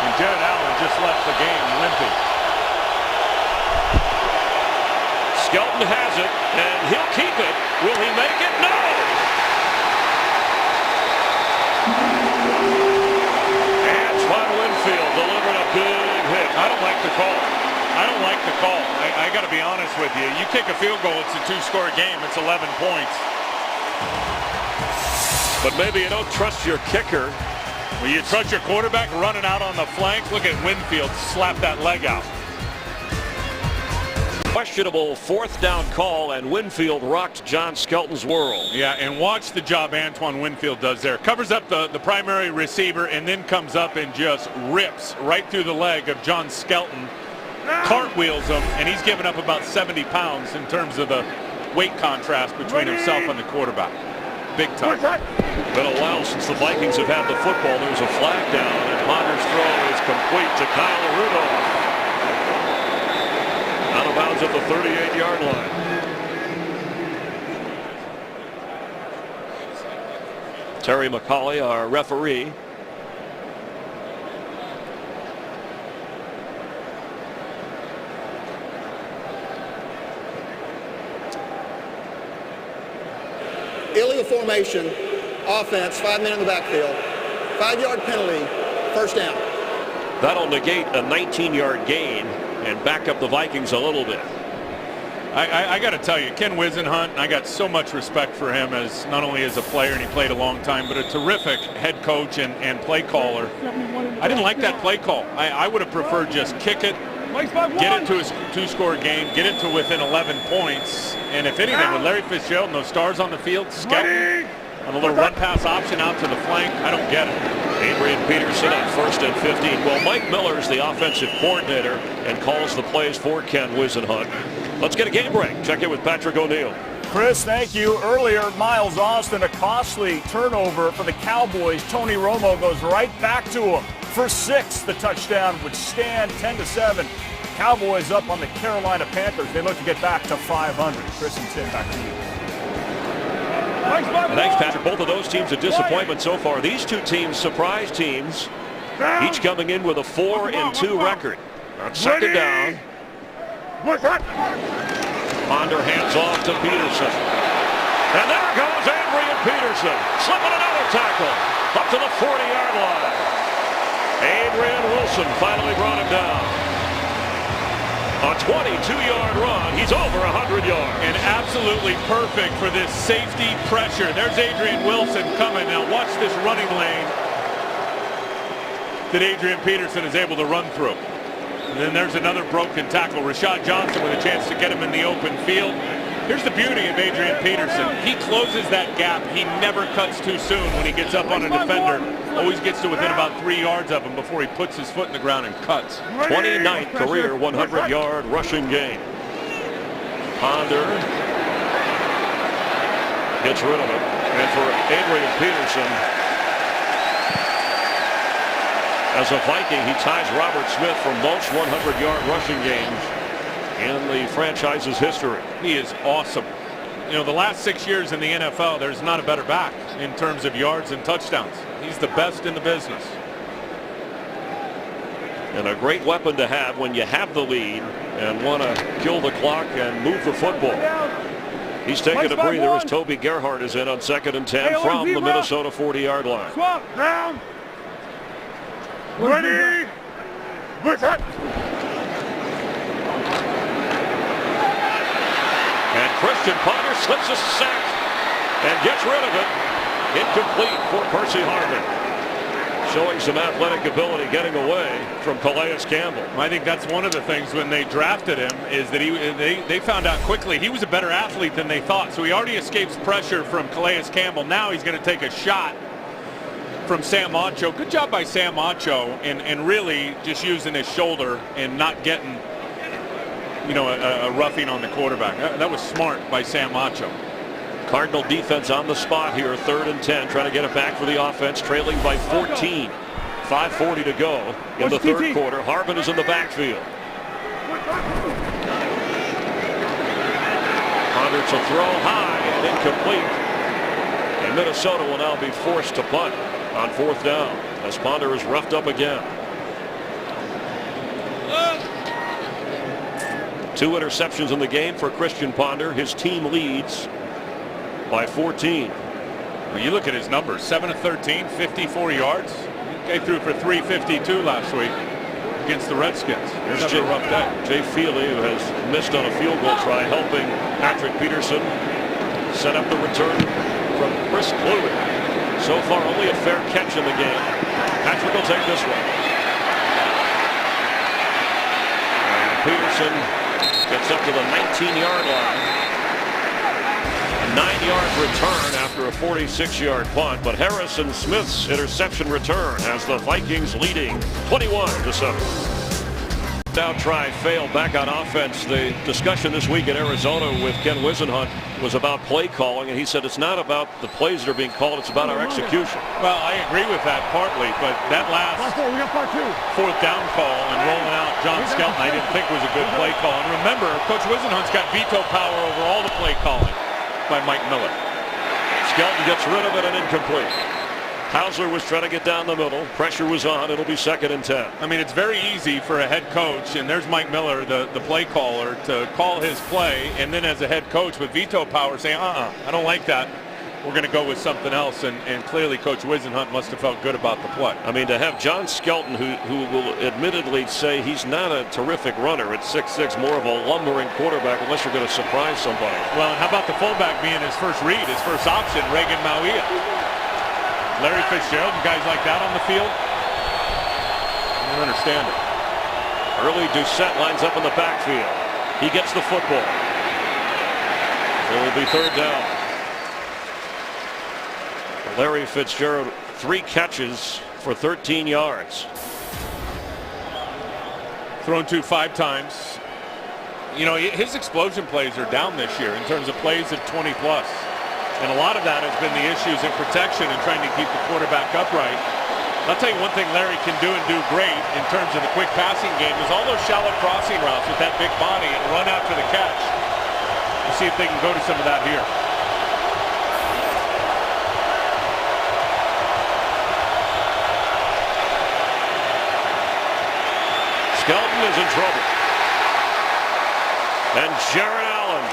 And Jared Allen just left the game limping. Skelton has it, and he'll keep it. Will he make it? No! Antoine Winfield delivered a big hit. I don't like the call. I got to be honest with you. You kick a field goal, it's a 2-score game. It's 11 points. But maybe you don't trust your kicker. Well, you trust your quarterback running out on the flank. Look at Winfield slap that leg out. Questionable 4th down call, and Winfield rocked John Skelton's world. Yeah, and watch the job Antoine Winfield does there. Covers up the primary receiver and then comes up and just rips right through the leg of John Skelton. Cartwheels him, and he's given up about 70 pounds in terms of the weight contrast between himself and the quarterback. Big time. Been a while since the Vikings have had the football. There's a flag down, and Ponder's throw is complete to Kyle Rudolph. Out of bounds at the 38-yard line. Terry McCauley, our referee. Illegal formation, offense, 5 men in the backfield, 5-yard penalty, first down. That'll negate a 19-yard gain and back up the Vikings a little bit. I got to tell you, Ken Wisenhunt, I got so much respect for him as not only as a player, and he played a long time, but a terrific head coach and play caller. I didn't like that play call. I would have preferred just kick it, get it to a 2-score game, get it to within 11 points, and if anything, with Larry Fitzgerald and those stars on the field, scouting on a little run-pass option out to the flank, I don't get it. Adrian Peterson on 1st and 15. Well, Mike Miller is the offensive coordinator and calls the plays for Ken Wisenhunt. Let's get a game break. Check in with Patrick O'Neill. Chris, thank you. Earlier, Miles Austin, a costly turnover for the Cowboys. Tony Romo goes right back to him for 6. The touchdown would stand 10-7. Cowboys up on the Carolina Panthers. They look to get back to 500. Chris and Tim, back to you. Thanks, Patrick. Both of those teams a disappointment so far. These two teams, surprise teams, each coming in with a 4-2 record. On second down, Ponder hands off to Peterson. And there goes Adrian Peterson, slipping another tackle up to the 40-yard line. Adrian Wilson finally brought him down. A 22-yard run. He's over 100 yards. And absolutely perfect for this safety pressure. There's Adrian Wilson coming. Now watch this running lane that Adrian Peterson is able to run through. And then there's another broken tackle. Rashad Johnson with a chance to get him in the open field. Here's the beauty of Adrian Peterson. He closes that gap. He never cuts too soon when he gets up on a defender. Always gets to within about 3 yards of him before he puts his foot in the ground and cuts. 29th career 100-yard rushing game. Ponder gets rid of it. And for Adrian Peterson, as a Viking, he ties Robert Smith for most 100-yard rushing games in the franchise's history. He is awesome. You know, the last 6 years in the NFL, there's not a better back in terms of yards and touchdowns. He's the best in the business. And a great weapon to have when you have the lead and want to kill the clock and move the football. He's taking a breather as Toby Gerhart is in on 2nd and 10 from the Minnesota 40-yard line. Swap down. Ready. And Christian Ponder slips a sack and gets rid of it. Incomplete for Percy Harvin. Showing some athletic ability getting away from Calais Campbell. I think that's one of the things when they drafted him is that they found out quickly he was a better athlete than they thought. So he already escapes pressure from Calais Campbell. Now he's going to take a shot from Sam Acho. Good job by Sam Acho and really just using his shoulder and not getting, you know, a roughing on the quarterback. That was smart by Sam Acho. Cardinal defense on the spot here, 3rd and 10, trying to get it back for the offense, trailing by 14. 5:40 to go in the third quarter. Harvin is in the backfield. Ponder to throw high and incomplete. And Minnesota will now be forced to punt on 4th down as Ponder is roughed up again. 2 interceptions in the game for Christian Ponder. His team leads by 14. Well, you look at his numbers, 7 of 13, 54 yards. He threw for 352 last week against the Redskins. Here's a rough day. Jay Feely, who has missed on a field goal try, helping Patrick Peterson set up the return from Chris Kluwe. So far, only a fair catch in the game. Patrick will take this one. And Peterson gets up to the 19-yard line. 9-yard return after a 46-yard punt, but Harrison Smith's interception return has the Vikings leading 21-7. Down try failed back on offense. The discussion this week in Arizona with Ken Wisenhunt was about play calling, and he said it's not about the plays that are being called, it's about our execution. Well, I agree with that partly, but that last We got part 2. fourth down call and rolling out John Skelton I didn't think was a good play call. And remember, Coach Wisenhunt's got veto power over all the play calling by Mike Miller. Skelton gets rid of it and incomplete. Hausler was trying to get down the middle. Pressure was on. It'll be 2nd and 10. I mean, it's very easy for a head coach, and there's Mike Miller, the play caller, to call his play, and then as a head coach with veto power say, I don't like that. We're going to go with something else, and clearly Coach Wisenhunt must have felt good about the play. I mean, to have John Skelton, who will admittedly say he's not a terrific runner at 6'6", more of a lumbering quarterback unless you're going to surprise somebody. Well, and how about the fullback being his first read, his first option, Reagan Mauia? Larry Fitzgerald and guys like that on the field, I don't understand it. Early Doucette lines up in the backfield. He gets the football. It will be 3rd down. Larry Fitzgerald, 3 catches for 13 yards. Thrown to 5 times. You know, his explosion plays are down this year in terms of plays of 20 plus. And a lot of that has been the issues in protection and trying to keep the quarterback upright. I'll tell you one thing Larry can do and do great in terms of the quick passing game is all those shallow crossing routes with that big body and run after the catch. We'll see if they can go to some of that here. Skelton is in trouble. And Jared Allen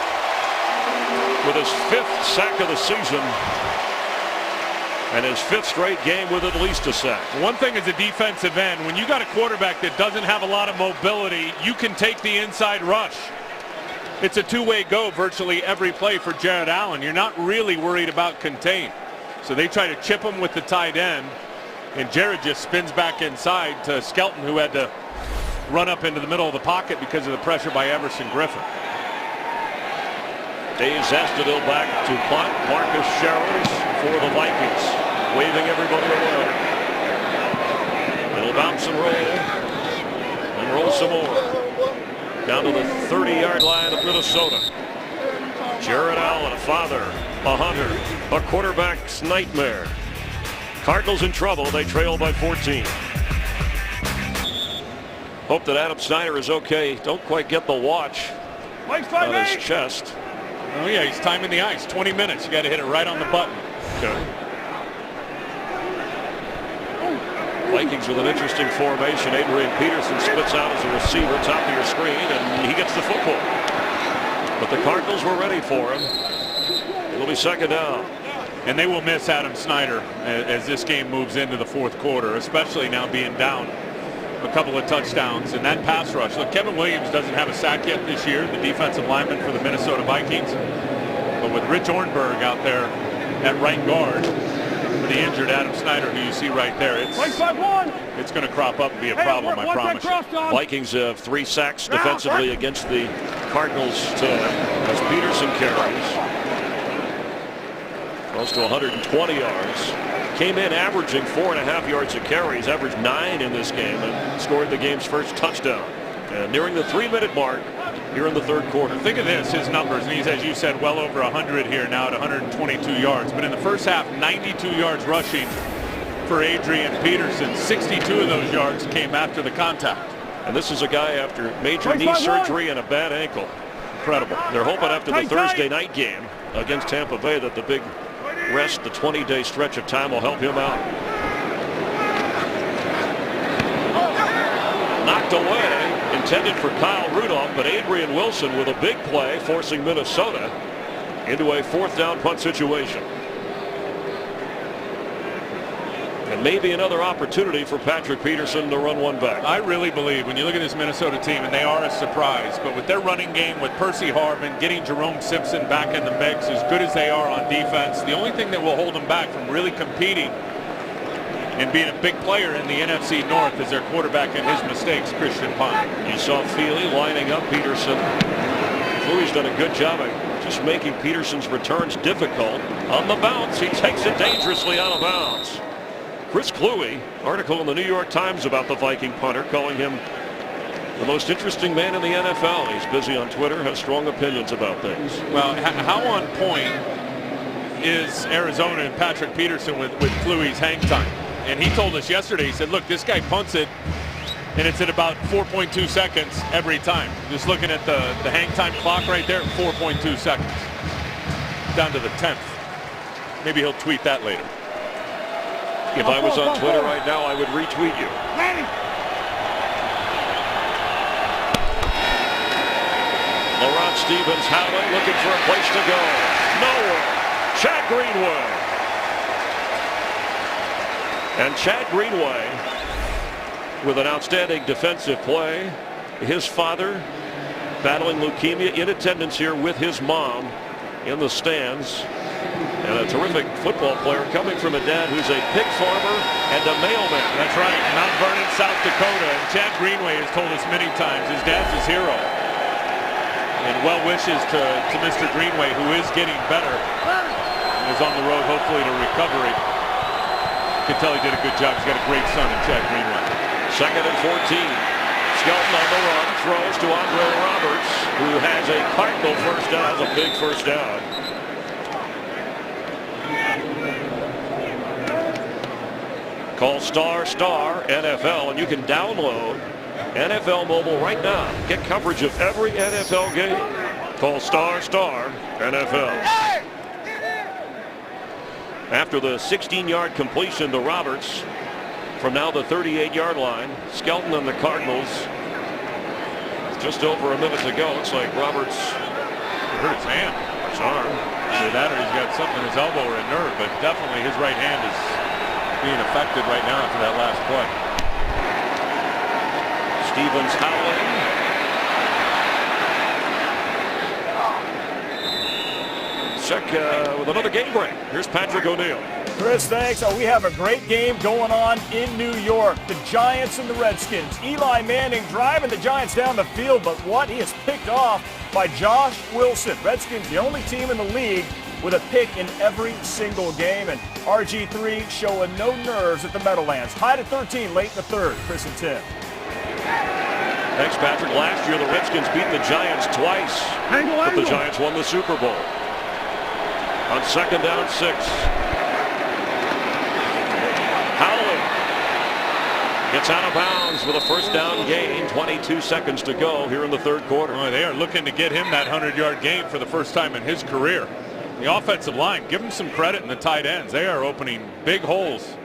with his 5th sack of the season and his 5th straight game with at least a sack. One thing as a defensive end, when you got a quarterback that doesn't have a lot of mobility, you can take the inside rush. It's a two-way go virtually every play for Jared Allen. You're not really worried about contain. So they try to chip him with the tight end, and Jared just spins back inside to Skelton, who had to run up into the middle of the pocket because of the pressure by Everson Griffin. Dave Zastudil back to punt. Marcus Sherrills for the Vikings, waving everybody away. It'll bounce and roll, and roll some more. Down to the 30-yard line of Minnesota. Jared Allen, a father, a hunter, a quarterback's nightmare. Cardinals in trouble. They trail by 14. Hope that Adam Snyder is okay. Don't quite get the watch on his chest. Oh yeah, he's timing the ice. 20 minutes. You got to hit it right on the button. Okay. Vikings with an interesting formation. Adrian Peterson splits out as a receiver, top of your screen, and he gets the football. But the Cardinals were ready for him. It'll be 2nd down. And they will miss Adam Snyder as this game moves into the 4th quarter, especially now being down a couple of touchdowns. And that pass rush. Look, Kevin Williams doesn't have a sack yet this year, the defensive lineman for the Minnesota Vikings. But with Rich Ornberg out there at right guard for the injured Adam Snyder, who you see right there, it's going to crop up and be a problem, I promise you. Vikings have 3 sacks defensively against the Cardinals as Peterson carries. Close to 120 yards. Came in averaging 4.5 yards a carry. He's averaged 9 in this game and scored the game's first touchdown. And nearing the 3-minute mark here in the 3rd quarter. Think of this, his numbers, and he's, as you said, well over 100 here now at 122 yards. But in the first half, 92 yards rushing for Adrian Peterson. 62 of those yards came after the contact. And this is a guy after major knee surgery and a bad ankle. Incredible. They're hoping after the Thursday night game against Tampa Bay that the big rest, the 20-day stretch of time, will help him out. Knocked away, intended for Kyle Rudolph, but Adrian Wilson with a big play, forcing Minnesota into a 4th down punt situation. And maybe another opportunity for Patrick Peterson to run one back. I really believe when you look at this Minnesota team, and they are a surprise, but with their running game, with Percy Harvin, getting Jerome Simpson back in the mix, as good as they are on defense, the only thing that will hold them back from really competing and being a big player in the NFC North is their quarterback and his mistakes, Christian Pine. You saw Feely lining up Peterson. Fluey's done a good job of just making Peterson's returns difficult. On the bounce, he takes it dangerously out of bounds. Chris Kluwe, article in the New York Times about the Viking punter, calling him The most interesting man in the NFL. He's busy on Twitter, has strong opinions about things. Well, how on point is Arizona and Patrick Peterson with Kluwe's hang time? And he told us yesterday, he said, look, this guy punts it, and it's at about 4.2 seconds every time. Just looking at the hang time clock right there, 4.2 seconds. Down to the 10th. Maybe he'll tweet that later. If I was on Twitter right now, I would retweet you. Laurent Stevens, Howlett looking for a place to go. Nowhere. Chad Greenway. And Chad Greenway with an outstanding defensive play. His father battling leukemia, in attendance here with his mom in the stands. And a terrific football player coming from a dad who's a pig farmer and a mailman. That's right, Mount Vernon, South Dakota. And Chad Greenway has told us many times his dad's his hero. And well wishes to Mr. Greenway, who is getting better. And is on the road, hopefully, to recovery. You can tell he did a good job. He's got a great son in Chad Greenway. 2nd and 14. Skelton on the run, throws to Andre Roberts, who has a Cardinal first down, a big first down. Call ** NFL, and you can download NFL Mobile right now. Get coverage of every NFL game. Call ** NFL. After the 16-yard completion to Roberts, from now the 38-yard line, Skelton and the Cardinals. Just over a minute to go. Looks like Roberts hurt his hand, his arm. Either that or he's got something in his elbow or a nerve, but definitely his right hand is being affected right now after that last play. Stevens howling. Check with another game break. Here's Patrick O'Neill. Chris, thanks. We have a great game going on in New York. The Giants and the Redskins. Eli Manning driving the Giants down the field, but what? He is picked off by Josh Wilson. Redskins, the only team in the league with a pick in every single game. And RG3 showing no nerves at the Meadowlands. Tied at 13 late in the third. Chris and Tim. Thanks, Patrick. Last year, the Redskins beat the Giants twice, but the Giants won the Super Bowl. On 2nd down 6. Howley gets out of bounds with a first down gain. 22 seconds to go here in the third quarter. Boy, they are looking to get him that 100-yard gain for the first time in his career. The offensive line, give him some credit in the tight ends. They are opening big holes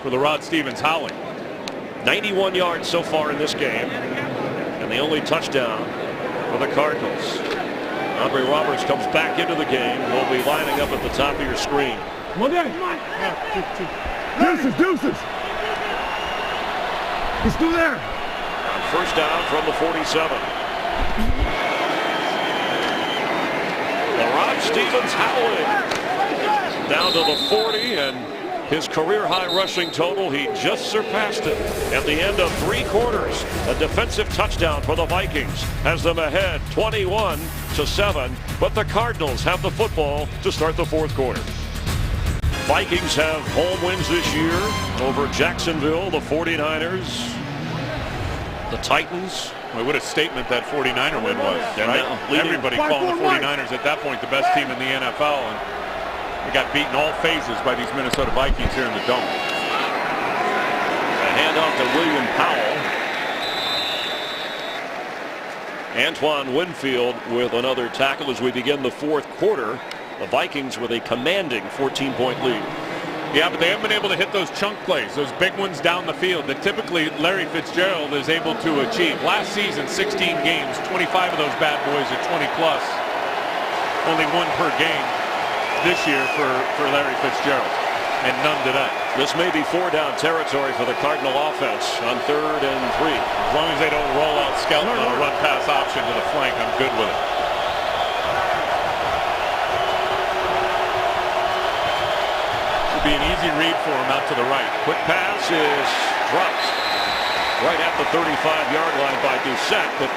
for the Rod Stevens Howley. 91 yards so far in this game, and the only touchdown for the Cardinals. Andre Roberts comes back into the game. Will be lining up at the top of your screen. Deuces. He's still there. On first down from the 47. Rod Stevens howling down to the 40, and his career high rushing total, he just surpassed it at the end of 3 quarters. A defensive touchdown for the Vikings has them ahead 21-7, but the Cardinals have the football to start the 4th quarter. Vikings have home wins this year over Jacksonville, the 49ers, the Titans. Boy, what a statement that 49er win was. Right? Everybody calling the 49ers at that point the best team in the NFL, and they got beaten all phases by these Minnesota Vikings here in the Dome. A handoff to William Powell. Antoine Winfield with another tackle as we begin the 4th quarter. The Vikings with a commanding 14-point lead. Yeah, but they haven't been able to hit those chunk plays, those big ones down the field that typically Larry Fitzgerald is able to achieve. Last season, 16 games, 25 of those bad boys are 20-plus. Only 1 per game this year for Larry Fitzgerald, and none today. This may be 4-down territory for the Cardinal offense on 3rd and 3. As long as they don't roll out Skelton on a run-pass option to the flank, I'm good with it. Be an easy read for him out to the right. Quick pass is dropped right at the 35-yard line by Doucette, but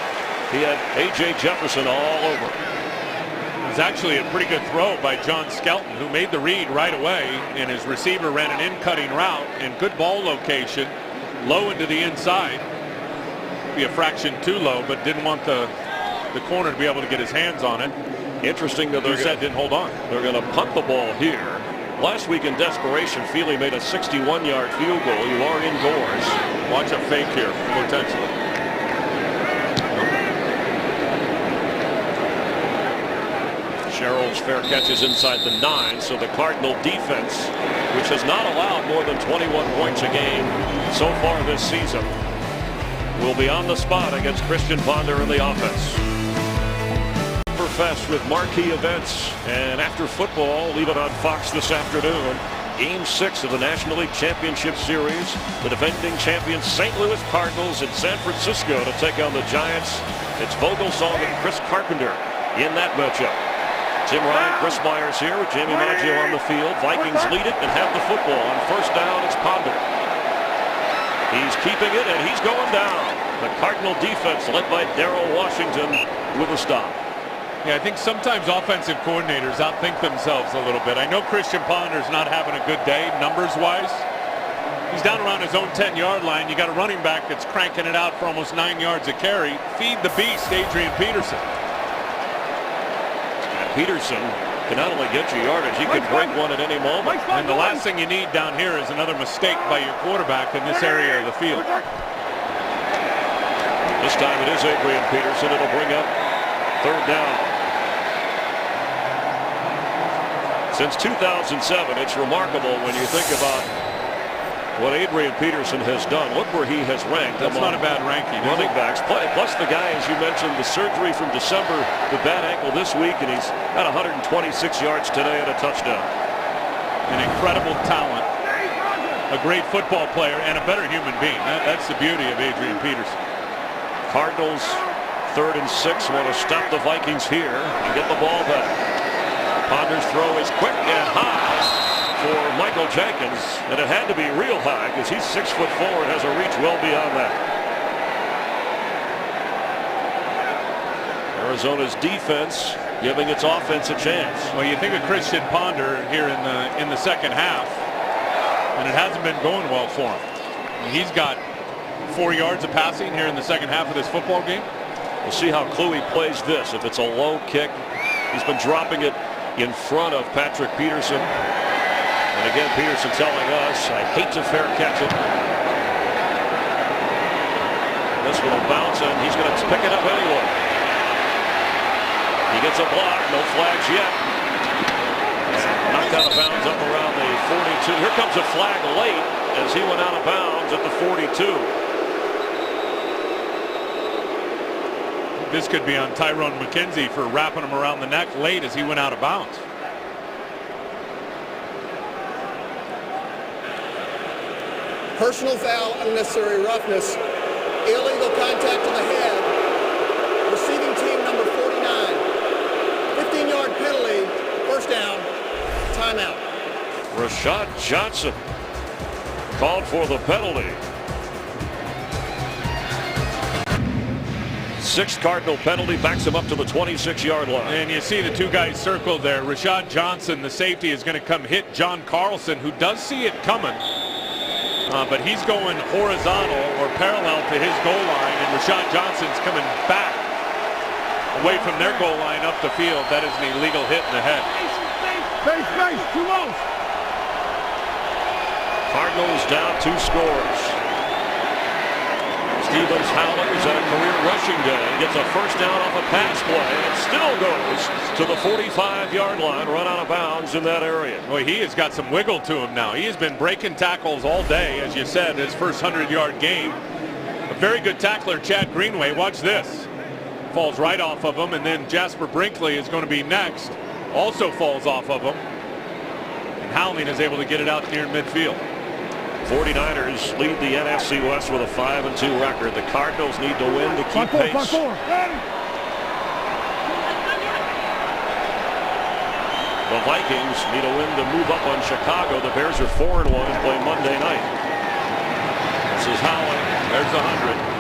he had A.J. Jefferson all over. It was actually a pretty good throw by John Skelton, who made the read right away, and his receiver ran an in-cutting route and good ball location, low into the inside. be a fraction too low, but didn't want the corner to be able to get his hands on it. Interesting that Brissett didn't hold on. They're going to punt the ball here. Last week in desperation, Feely made a 61-yard field goal. You are indoors. Watch a fake here, potentially. Sherrill's fair catch is inside the 9, so the Cardinal defense, which has not allowed more than 21 points a game so far this season, will be on the spot against Christian Ponder in the offense. Fest with marquee events, and after football, leave it on Fox this afternoon. Game 6 of the National League Championship Series. The defending champions St. Louis Cardinals in San Francisco to take on the Giants. It's Vogelsong and Chris Carpenter in that matchup. Tim Ryan, Chris Myers here with Jamie Maggio on the field. Vikings lead it and have the football. On first down, it's Ponder. He's keeping it, and he's going down. The Cardinal defense led by Darrell Washington with a stop. Yeah, I think sometimes offensive coordinators outthink themselves a little bit. I know Christian Ponder's not having a good day numbers-wise. He's down around his own 10-yard line. You got a running back that's cranking it out for almost 9 yards a carry. Feed the beast, Adrian Peterson. And Peterson can not only get you yardage, he could break one at any moment. And the last thing you need down here is another mistake by your quarterback in this area of the field. This time it is Adrian Peterson. It'll bring up third down. Since 2007, it's remarkable when you think about what Adrian Peterson has done. Look where he has ranked. That's not a bad ranking. Running backs. Plus the guy, as you mentioned, the surgery from December, the bad ankle this week, and he's got 126 yards today and a touchdown. An incredible talent, a great football player, and a better human being. That's the beauty of Adrian Peterson. Cardinals 3rd and 6 want to stop the Vikings here and get the ball back. Ponder's throw is quick and high for Michael Jenkins, and it had to be real high because he's 6'4" and has a reach well beyond that. Arizona's defense giving its offense a chance. Well, you think of Christian Ponder here in the second half, and it hasn't been going well for him. He's got 4 yards of passing here in the second half of this football game. We'll see how Kluwe plays this. If it's a low kick, he's been dropping it in front of Patrick Peterson. And again, Peterson telling us, I hate to fair catch it. This will bounce, and he's going to pick it up anyway. He gets a block, no flags yet. Knocked out of bounds up around the 42. Here comes a flag late as he went out of bounds at the 42. This could be on Tyrone McKenzie for wrapping him around the neck late as he went out of bounds. Personal foul, unnecessary roughness, illegal contact to the head, receiving team number 49, 15-yard penalty, first down, timeout. Rashad Johnson called for the penalty. 6th Cardinal penalty, backs him up to the 26-yard line. And you see the two guys circled there. Rashad Johnson, the safety, is going to come hit John Carlson, who does see it coming. But he's going horizontal or parallel to his goal line, and Rashad Johnson's coming back away from their goal line up the field. That is an illegal hit in the head. Space, too low. Cardinals down 2 scores. Stevens Howler's at a career rushing day. Gets a first down off a pass play and still goes to the 45-yard line, run out of bounds in that area. Boy, he has got some wiggle to him now. He has been breaking tackles all day, as you said, his first 100-yard game. A very good tackler, Chad Greenway. Watch this. Falls right off of him, and then Jasper Brinkley is going to be next. Also falls off of him. And Howling is able to get it out near midfield. 49ers lead the NFC West with a 5-2 record. The Cardinals need to win to keep pace. The Vikings need a win to move up on Chicago. The Bears are 4-1 and play Monday night. This is Howling. There's 100.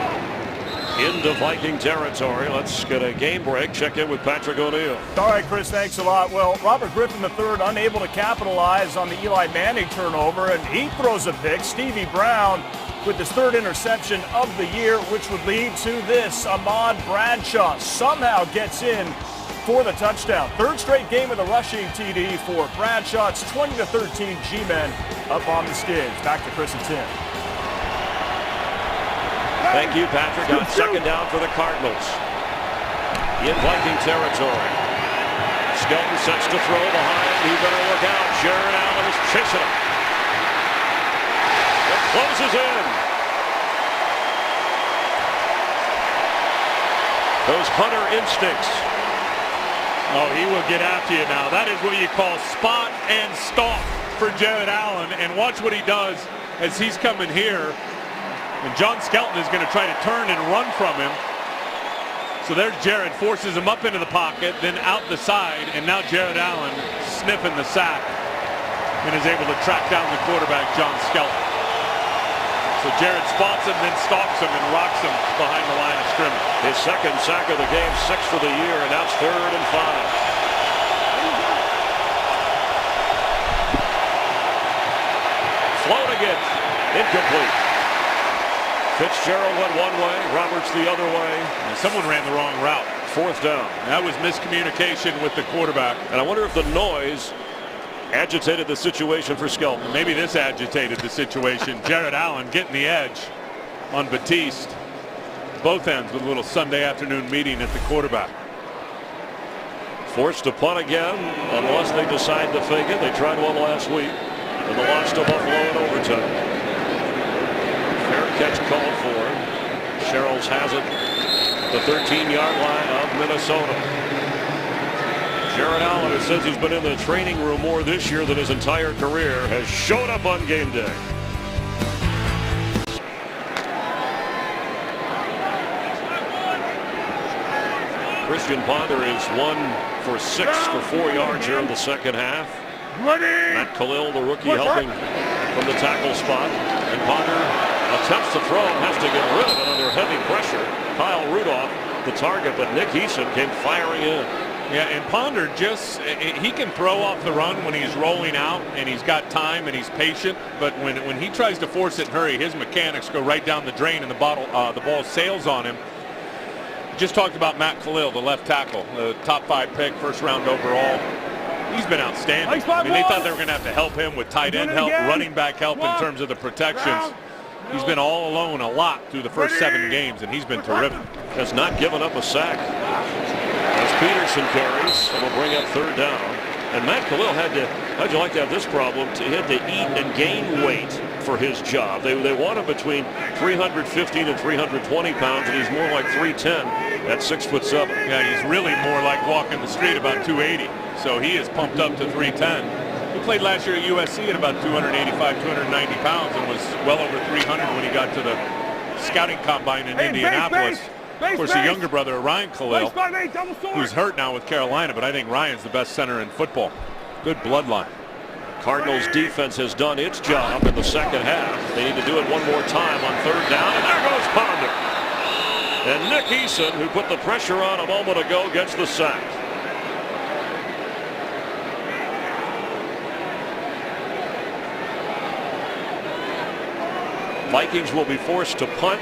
Into Viking territory. Let's get a game break. Check in with Patrick O'Neill. All right, Chris, thanks a lot. Well, Robert Griffin III unable to capitalize on the Eli Manning turnover, and he throws a pick. Stevie Brown with his third interception of the year, which would lead to this. Ahmad Bradshaw somehow gets in for the touchdown. Third straight game of the rushing TD for Bradshaw. It's 20-13 G-Men up on the Skids. Back to Chris and Tim. Thank you, Patrick. On second down for the Cardinals in Viking territory. Skelton sets to throw behind. He better look out. Jared Allen is chasing him. It closes in. Those Hunter instincts. Oh, he will get after you now. That is what you call spot and stalk for Jared Allen. And watch what he does as he's coming here. And John Skelton is going to try to turn and run from him. So there's Jared, forces him up into the pocket, then out the side, and now Jared Allen sniffing the sack and is able to track down the quarterback, John Skelton. So Jared spots him, then stalks him and rocks him behind the line of scrimmage. His second sack of the game, 6 for the year, and that's 3rd and 5. Floating it, incomplete. Fitzgerald went one way, Roberts the other way. And someone ran the wrong route. 4th down. That was miscommunication with the quarterback. And I wonder if the noise agitated the situation for Skelton. Maybe this agitated the situation. Jared Allen getting the edge on Batiste. Both ends with a little Sunday afternoon meeting at the quarterback. Forced to punt again, unless they decide to fake it. They tried one last week, and the loss to Buffalo in overtime. Fair catch called for. Sherrills has it at the 13-yard line of Minnesota. Jared Allen, who says he's been in the training room more this year than his entire career, has showed up on game day. Christian Ponder is 1 for 6 for 4 yards here in the second half. Matt Khalil, the rookie, helping from the tackle spot. And Ponder attempts to throw, has to get rid of it under heavy pressure. Kyle Rudolph, the target, but Nick Eason came firing in. Yeah, and Ponder he can throw off the run when he's rolling out and he's got time and he's patient. But when he tries to force it in a hurry, his mechanics go right down the drain and the ball sails on him. Just talked about Matt Khalil, the left tackle, the top 5 pick, 1st round overall. He's been outstanding. I mean, they thought they were going to have to help him with tight end help, running back help in terms of the protections. He's been all alone a lot through the first 7 games, and he's been terrific. Has not given up a sack. As Peterson carries, and will bring up 3rd down. And Matt Khalil how'd you like to have this problem? He had to eat and gain weight for his job. They want him between 315 and 320 pounds, and he's more like 310 at 6'7". Yeah, he's really more like walking the street, about 280. So he is pumped up to 310. He played last year at USC at about 285, 290 pounds and was well over 300 when he got to the scouting combine in Indianapolis. Of course, the younger brother of Ryan Khalil, who's hurt now with Carolina, but I think Ryan's the best center in football. Good bloodline. Cardinals defense has done its job in the second half. They need to do it one more time on 3rd down, and there goes Ponder. And Nick Eason, who put the pressure on a moment ago, gets the sack. Vikings will be forced to punt.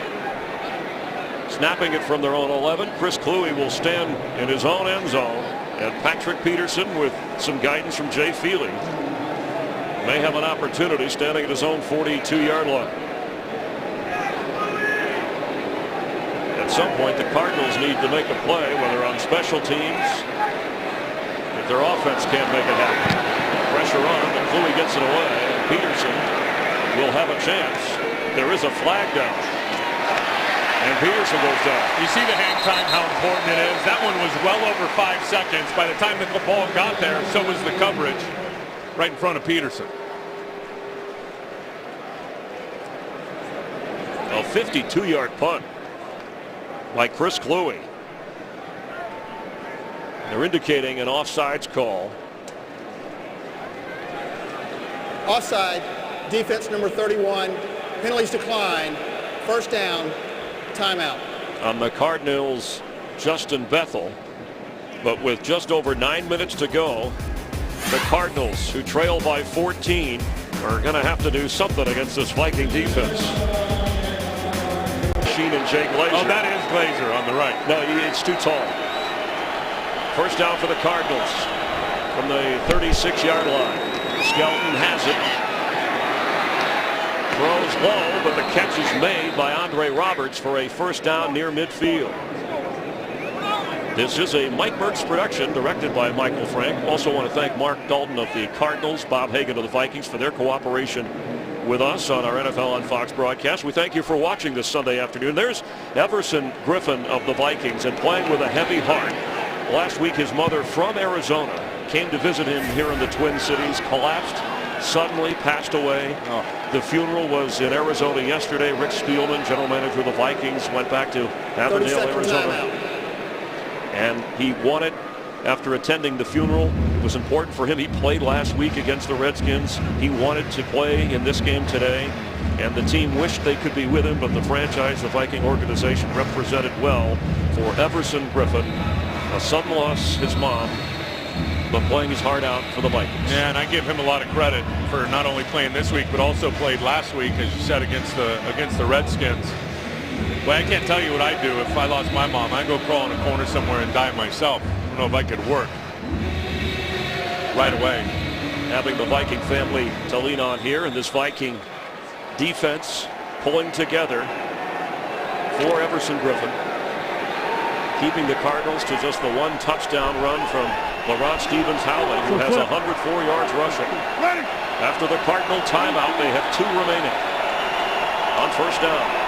Snapping it from their own 11. Chris Kluwe will stand in his own end zone. And Patrick Peterson, with some guidance from Jay Feely, may have an opportunity standing at his own 42-yard line. At some point, the Cardinals need to make a play, whether on special teams, if their offense can't make it happen. Pressure on, but Kluwe gets it away. And Peterson will have a chance. There is a flag down. And Peterson goes down. You see the hang time, how important it is. That one was well over 5 seconds. By the time the ball got there, so was the coverage right in front of Peterson. A 52-yard punt by Chris Kluwe. They're indicating an offsides call. Offside, defense number 31. Penalties decline. 1st down, timeout. On the Cardinals, Justin Bethel. But with just over 9 minutes to go, the Cardinals, who trail by 14, are going to have to do something against this Viking defense. machine in Jay Glazer. Oh, that is Glazer on the right. No, it's too tall. First down for the Cardinals from the 36-yard line. Skelton has it. Throws low, but the catch is made by Andre Roberts for a first down near midfield. This is a Mike Mertz production directed by Michael Frank. Also want to thank Mark Dalton of the Cardinals, Bob Hagan of the Vikings for their cooperation with us on our NFL on Fox broadcast. We thank you for watching this Sunday afternoon. There's Everson Griffen of the Vikings, and playing with a heavy heart. Last week his mother from Arizona came to visit him here in the Twin Cities, collapsed, suddenly passed away. The funeral was in Arizona yesterday. Rick Spielman, general manager of the Vikings, went back to Avondale, Arizona. And he wanted, after attending the funeral, it was important for him. He played last week against the Redskins. He wanted to play in this game today. And the team wished they could be with him, but the franchise, the Viking organization, represented well for Everson Griffen. A son lost his mom, but playing his heart out for the Vikings. Yeah, and I give him a lot of credit for not only playing this week, but also played last week, as you said, against the Redskins. Well, I can't tell you what I'd do if I lost my mom. I'd go crawl in a corner somewhere and die myself. I don't know if I could work right away. Having the Viking family to lean on here, and this Viking defense pulling together for Everson Griffen, keeping the Cardinals to just the one touchdown run from Laurent Stevens-Howling, who has 104 yards rushing. After the Cardinal timeout, they have 2 remaining on first down.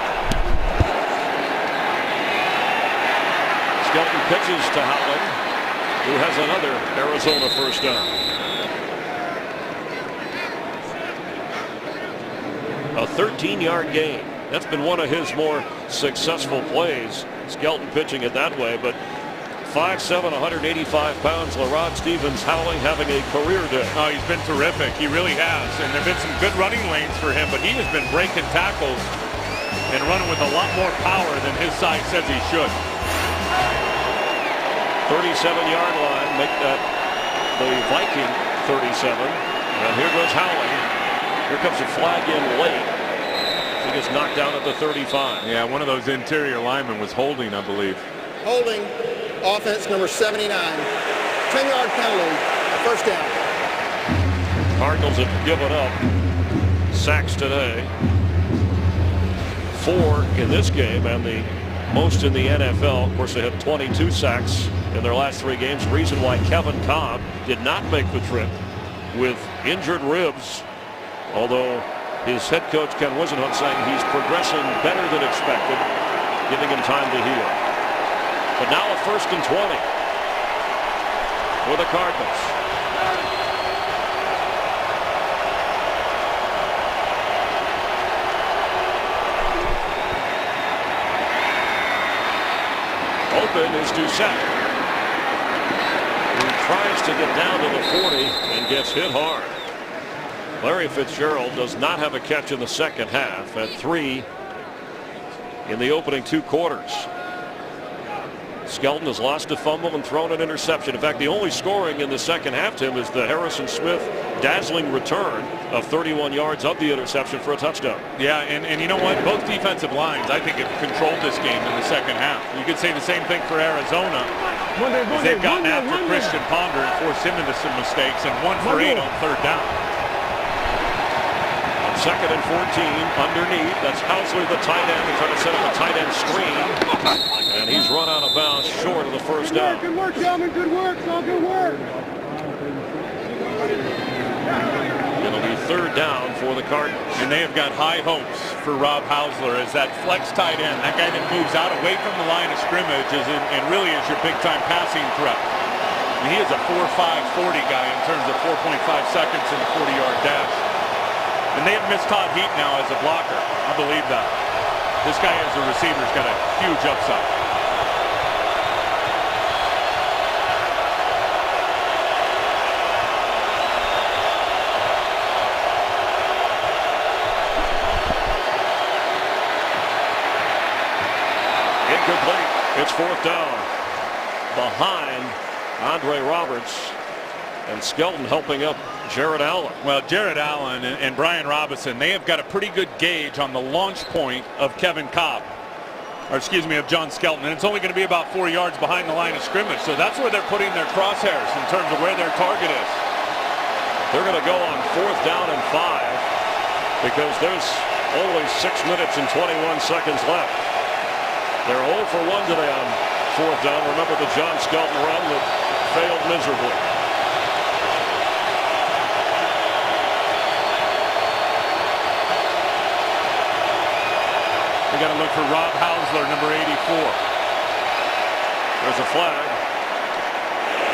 Skelton pitches to Howling, who has another Arizona first down. A 13-yard gain. That's been one of his more successful plays. Skelton pitching it that way, but 5'7", 185 pounds, Laurent Stevens-Howling having a career day. Oh, he's been terrific. He really has. And there have been some good running lanes for him, but he has been breaking tackles and running with a lot more power than his size says he should. 37-yard line, make that the Viking 37. And here goes Howling. Here comes a flag in late. He gets knocked down at the 35. Yeah, one of those interior linemen was holding, I believe. Holding, offense number 79. 10-yard penalty, first down. Cardinals have given up sacks today. 4 in this game, and the most in the NFL. Of course, they had 22 sacks in their last 3 games. Reason why Kevin Cobb did not make the trip with injured ribs, although his head coach Ken Wisenhunt saying he's progressing better than expected, giving him time to heal. But now a 1st and 20 for the Cardinals. Open is Doucette, who tries to get down to the 40 and gets hit hard. Larry Fitzgerald does not have a catch in the second half, at 3 in the opening 2 quarters. Skelton has lost a fumble and thrown an interception. In fact, the only scoring in the second half, Tim, is the Harrison Smith dazzling return of 31 yards of the interception for a touchdown. Yeah, and you know what? Both defensive lines, I think, have controlled this game in the second half. You could say the same thing for Arizona. As they've gotten after Christian Ponder and forced him into some mistakes, and 1 for 8 on 3rd down. On 2nd and 14, underneath, that's Hausler, the tight end. They're trying to set up a tight end screen. And he's run out of bounds short of the first down. Good work, gentlemen. Good work. It's all good work. It'll be 3rd down for the Cardinals. And they have got high hopes for Rob Hausler as that flex tight end, that guy that moves out away from the line of scrimmage and really is your big-time passing threat. I mean, he is a 4.5 40 guy in terms of 4.5 seconds in a 40-yard dash. And they have missed Todd Heap now as a blocker. I believe that. This guy as a receiver has got a huge upside. Incomplete. It's 4th down. Behind Andre Roberts, and Skelton helping up Jared Allen. Well, Jared Allen and Brian Robinson, they have got a pretty good gauge on the launch point of Kevin Cobb. of John Skelton, and it's only going to be about 4 yards behind the line of scrimmage. So that's where they're putting their crosshairs in terms of where their target is. They're going to go on 4th down and 5 because there's only 6 minutes and 21 seconds left. They're 0 for 1 today on 4th down. Remember the John Skelton run that failed miserably. We got to look for Rob Hausler, number 84. There's a flag.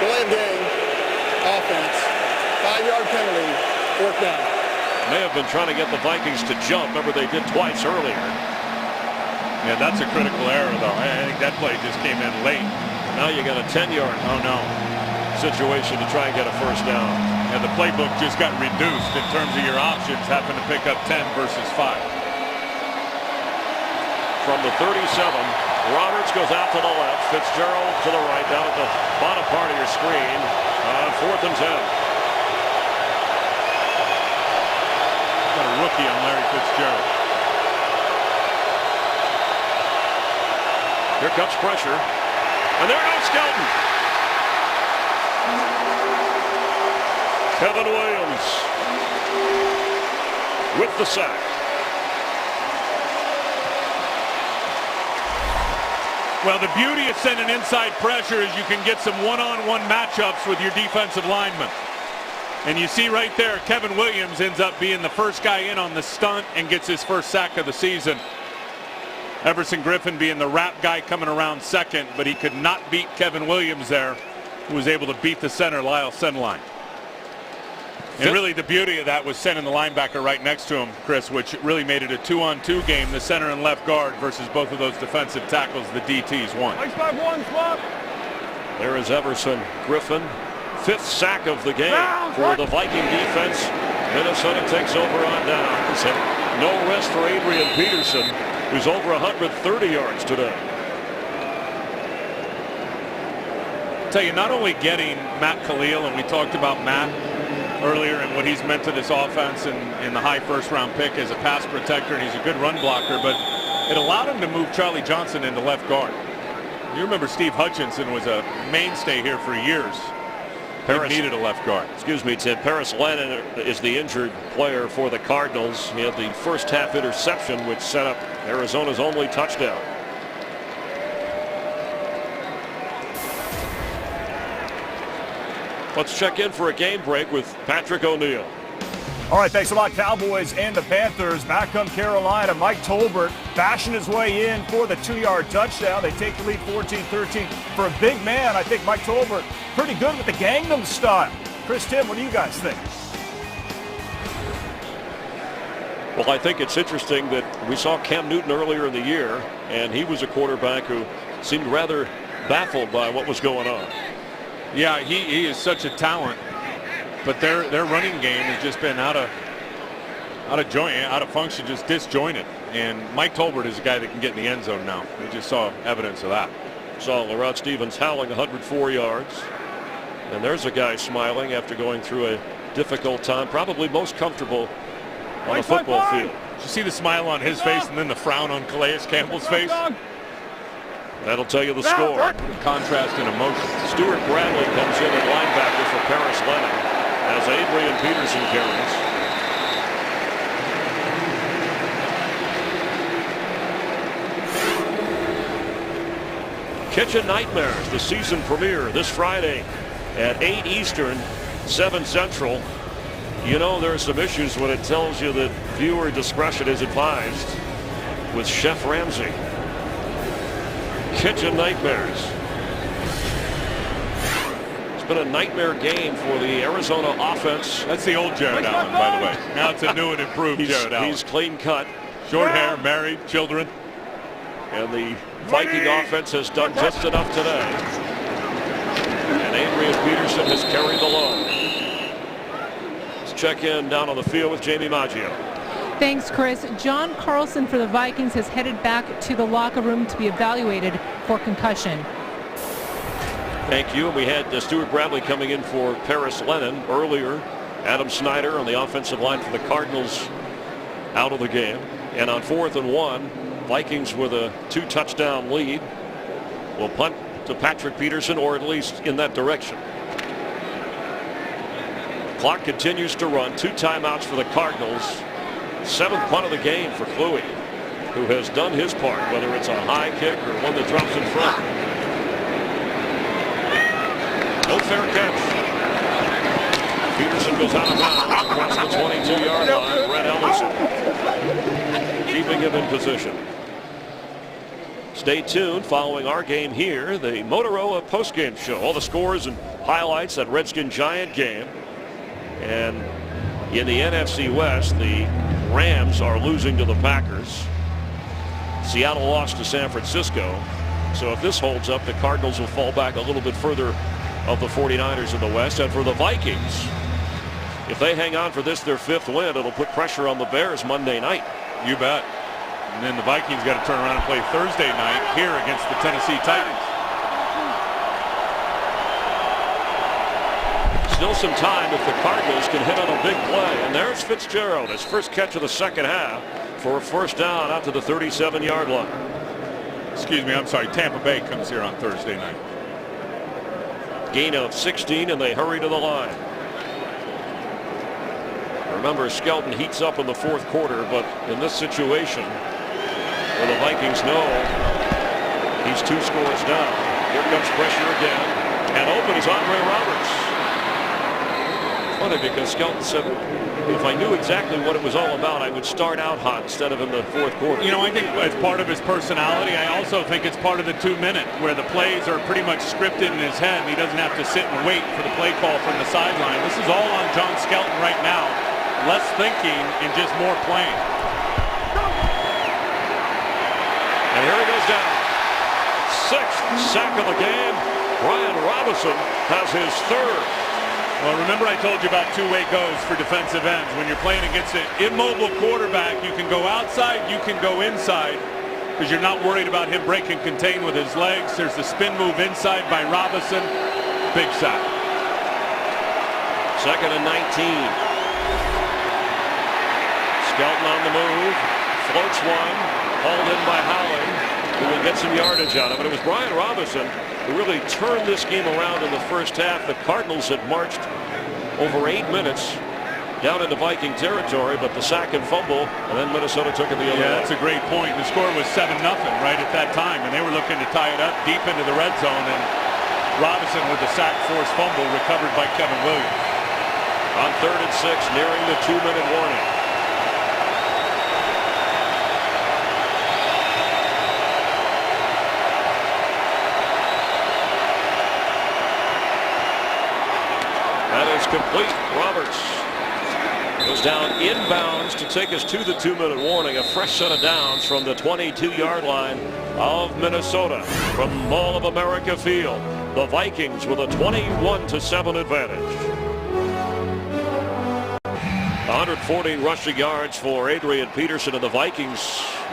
Delay of game. Offense. 5-yard penalty. 4th down. May have been trying to get the Vikings to jump. Remember, they did twice earlier. Yeah, that's a critical error, though. I think that play just came in late. Now you got a 10-yard situation to try and get a 1st down. Yeah, the playbook just got reduced in terms of your options, having to pick up 10 versus 5. From the 37, Roberts goes out to the left. Fitzgerald to the right, down at the bottom part of your screen. 4th and 10. Got a rookie on Larry Fitzgerald. Here comes pressure. And there goes Skelton. Kevin Williams with the sack. Well, the beauty of sending inside pressure is you can get some one-on-one matchups with your defensive linemen. And you see right there, Kevin Williams ends up being the first guy in on the stunt and gets his first sack of the season. Everson Griffin being the wrap guy coming around second, but he could not beat Kevin Williams there, who was able to beat the center, Lyle Senline. And really the beauty of that was sending the linebacker right next to him, Chris, which really made it a 2-on-2 game, the center and left guard versus both of those defensive tackles the DTs won. There is Everson Griffin. 5th sack of the game for the Viking defense. Minnesota takes over on downs. No rest for Adrian Peterson, who's over 130 yards today. I'll tell you, not only getting Matt Khalil, and we talked about Matt earlier and what he's meant to this offense and the high 1st-round pick as a pass protector, and he's a good run blocker, but it allowed him to move Charlie Johnson into left guard. You remember Steve Hutchinson was a mainstay here for years. He needed a left guard. Excuse me, Tim. Paris Lennon is the injured player for the Cardinals. He had the first half interception, which set up Arizona's only touchdown. Let's check in for a game break with Patrick O'Neill. All right, thanks a lot, Cowboys and the Panthers. Back come Carolina. Mike Tolbert bashing his way in for the 2-yard touchdown. They take the lead 14-13. For a big man, I think Mike Tolbert pretty good with the Gangnam style. Chris, Tim, what do you guys think? Well, I think it's interesting that we saw Cam Newton earlier in the year, and he was a quarterback who seemed rather baffled by what was going on. Yeah, he is such a talent, but their running game has just been out of joint, out of function, just disjointed. And Mike Tolbert is a guy that can get in the end zone now. We just saw evidence of that. Saw Larod Stevens howling 104 yards. And there's a guy smiling after going through a difficult time, probably most comfortable on a football field. Did you see the smile on his face and then the frown on Calais Campbell's face? That'll tell you the score. Contrast in emotion. Stuart Bradley comes in at linebacker for Paris Lennon as Adrian Peterson carries. Kitchen Nightmares, the season premiere this Friday at 8 Eastern, 7 Central. You know there are some issues when it tells you that viewer discretion is advised with Chef Ramsay. Kitchen Nightmares. It's been a nightmare game for the Arizona offense. That's the old Jared Allen, by the way. Now it's a new and improved Jared Allen. He's clean cut. Short hair, married, children. And the Viking offense has done just enough today. And Adrian Peterson has carried the load. Let's check in down on the field with Jamie Maggio. Thanks, Chris. John Carlson for the Vikings has headed back to the locker room to be evaluated for concussion. Thank you. And we had Stuart Bradley coming in for Paris Lennon earlier. Adam Snyder on the offensive line for the Cardinals out of the game. And on 4th and 1, Vikings with a 2-touchdown lead. Will punt to Patrick Peterson, or at least in that direction. Clock continues to run. 2 timeouts for the Cardinals. 7th punt of the game for Kluwe, who has done his part, whether it's a high kick or one that drops in front. No fair catch. Peterson goes out of bounds across the 22-yard line. Brett Ellison keeping him in position. Stay tuned following our game here, the Motorola postgame show. All the scores and highlights, that Redskin-Giant game. And in the NFC West, the Rams are losing to the Packers. Seattle lost to San Francisco. So if this holds up, the Cardinals will fall back a little bit further of the 49ers in the West. And for the Vikings, if they hang on for this, their 5th win, it'll put pressure on the Bears Monday night. You bet. And then the Vikings got to turn around and play Thursday night here against the Tennessee Titans. Still some time if the Cardinals can hit on a big play. And there's Fitzgerald, his first catch of the second half for a first down out to the 37-yard line. Excuse me, I'm sorry. Tampa Bay comes here on Thursday night. Gain of 16, and they hurry to the line. Remember, Skelton heats up in the 4th quarter, but in this situation, where the Vikings know he's 2 scores down, here comes pressure again, and open is Andre Roberts. Funny, because Skelton said, if I knew exactly what it was all about, I would start out hot instead of in the 4th quarter. You know, I think it's part of his personality. I also think it's part of the 2-minute, where the plays are pretty much scripted in his head, and he doesn't have to sit and wait for the play call from the sideline. This is all on John Skelton right now. Less thinking and just more playing. And here he goes down. 6th sack of the game. Brian Robinson has his 3rd. Well, remember I told you about 2-way goes for defensive ends. When you're playing against an immobile quarterback, you can go outside, you can go inside, because you're not worried about him break and contain with his legs. There's the spin move inside by Robinson. Big sack. 2nd and 19. Skelton on the move, floats one, hauled in by Howling, who will get some yardage out of it. It was Brian Robinson who really turned this game around in the first half. The Cardinals had marched over 8 minutes down into Viking territory, but the sack and fumble, and then Minnesota took it the other way. Yeah, that's a great point. The score was 7-0 right at that time, and they were looking to tie it up deep into the red zone, and Robinson with the sack, forced fumble, recovered by Kevin Williams. On 3rd and 6, nearing the 2-minute warning. That is complete. Roberts goes down inbounds to take us to the 2-minute warning. A fresh set of downs from the 22-yard line of Minnesota from Mall of America Field. The Vikings with a 21-7 advantage. 140 rushing yards for Adrian Peterson, and the Vikings,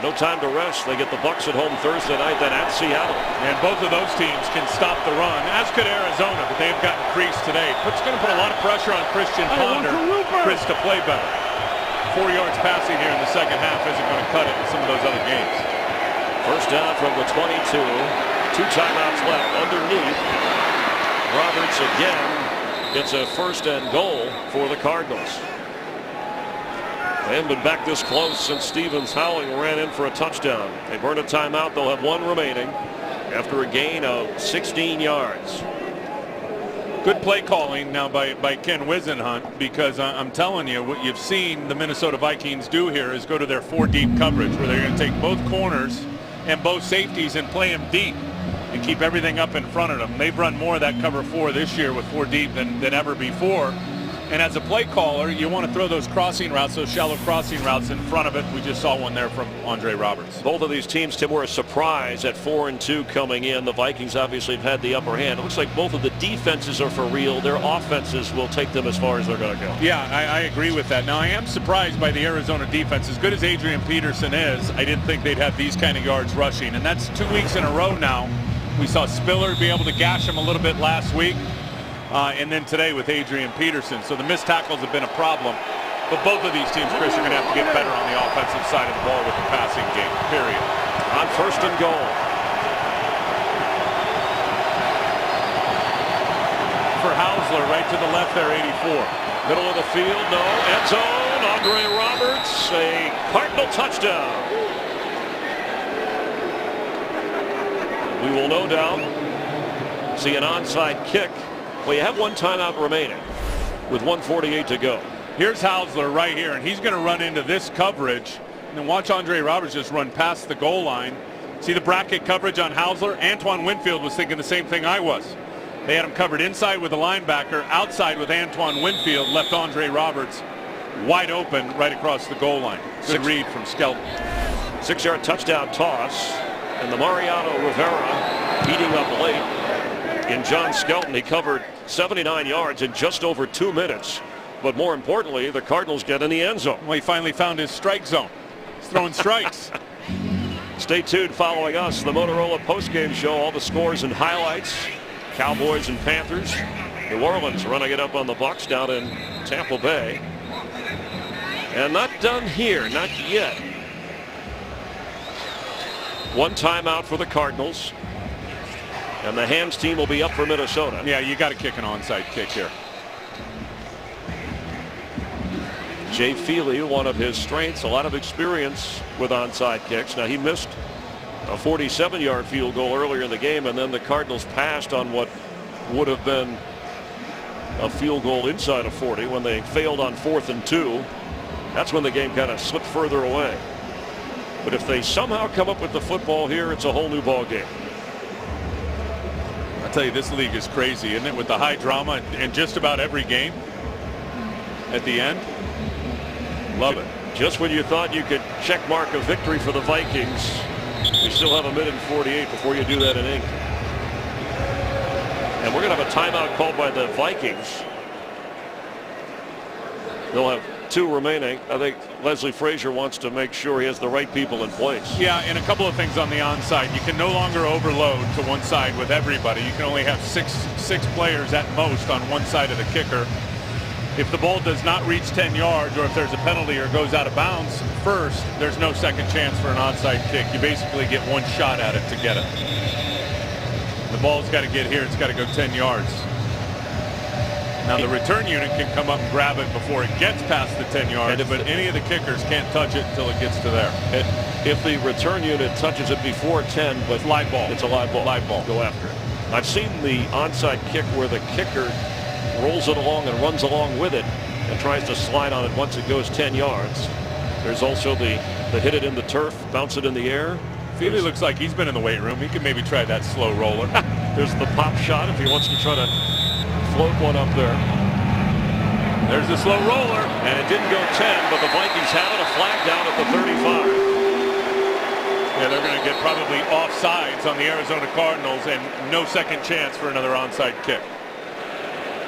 no time to rest. They get the Bucs at home Thursday night, then at Seattle. And both of those teams can stop the run, as could Arizona, but they've gotten creased today. It's going to put a lot of pressure on Christian Ponder, Chris, to play better. 4 yards passing here in the second half isn't going to cut it in some of those other games. First down from the 22. 2 timeouts left underneath. Roberts again gets a 1st and goal for the Cardinals. They haven't been back this close since Stevens Howling ran in for a touchdown. They burn a timeout. They'll have 1 remaining after a gain of 16 yards. Good play calling now by Ken Wisenhunt, because I'm telling you, what you've seen the Minnesota Vikings do here is go to their 4 deep coverage, where they're going to take both corners and both safeties and play them deep and keep everything up in front of them. They've run more of that cover 4 this year with 4 deep than ever before. And as a play caller, you want to throw those crossing routes, those shallow crossing routes in front of it. We just saw one there from Andre Roberts. Both of these teams, Tim, were a surprise at 4-2 coming in. The Vikings obviously have had the upper hand. It looks like both of the defenses are for real. Their offenses will take them as far as they're going to go. Yeah, I agree with that. Now, I am surprised by the Arizona defense. As good as Adrian Peterson is, I didn't think they'd have these kind of yards rushing. And that's 2 weeks in a row now. We saw Spiller be able to gash him a little bit last week. And then today with Adrian Peterson. So the missed tackles have been a problem. But both of these teams, Chris, are going to have to get better on the offensive side of the ball with the passing game, period. on 1st and goal. For Hausler, right to the left there, 84. Middle of the field, no. End zone, Andre Roberts, a Cardinal touchdown. We will no doubt see an onside kick. Well, you have one timeout remaining with 1:48 to go. Here's Hausler right here, and he's going to run into this coverage. And then watch Andre Roberts just run past the goal line. See the bracket coverage on Hausler? Antoine Winfield was thinking the same thing I was. They had him covered inside with a linebacker, outside with Antoine Winfield, left Andre Roberts wide open right across the goal line. Good read from Skelton. 6-yard touchdown toss, and the Mariano Rivera heating up late in John Skelton. He covered 79 yards in just over 2 minutes. But more importantly, the Cardinals get in the end zone. Well, he finally found his strike zone. He's throwing strikes. Stay tuned following us, the Motorola postgame show, all the scores and highlights. Cowboys and Panthers. New Orleans running it up on the Bucs down in Tampa Bay. And not done here, not yet. One timeout for the Cardinals. And the hands team will be up for Minnesota. Yeah, you got to kick an onside kick here. Jay Feely, one of his strengths, a lot of experience with onside kicks. Now, he missed a 47-yard field goal earlier in the game, and then the Cardinals passed on what would have been a field goal inside of 40 when they failed on 4th and 2. That's when the game kind of slipped further away. But if they somehow come up with the football here, it's a whole new ball game. I tell you, this league is crazy, isn't it? With the high drama in just about every game at the end. Love it. Just when you thought you could check mark a victory for the Vikings, we still have 1:48 before you do that in ink. And we're going to have a timeout called by the Vikings. They'll have 2 remaining. I think Leslie Frazier wants to make sure he has the right people in place. Yeah, and a couple of things on the onside. You can no longer overload to one side with everybody. You can only have six players at most on one side of the kicker. If the ball does not reach 10 yards, or if there's a penalty or goes out of bounds first, there's no second chance for an onside kick. You basically get one shot at it to get it. The ball's got to get here. It's got to go 10 yards. Now the return unit can come up and grab it before it gets past the 10 yards, but any of the kickers can't touch it until it gets to there. If the return unit touches it before 10, but it's live ball. It's a live ball. Live ball. Go after it. I've seen the onside kick where the kicker rolls it along and runs along with it and tries to slide on it once it goes 10 yards. There's also the hit it in the turf, bounce it in the air. Feely looks like he's been in the weight room. He could maybe try that slow roller. There's the pop shot if he wants to try to float one up there. There's the slow roller. And it didn't go 10, but the Vikings have it, a flag down at the 35. Yeah, they're going to get probably offsides on the Arizona Cardinals and no second chance for another onside kick.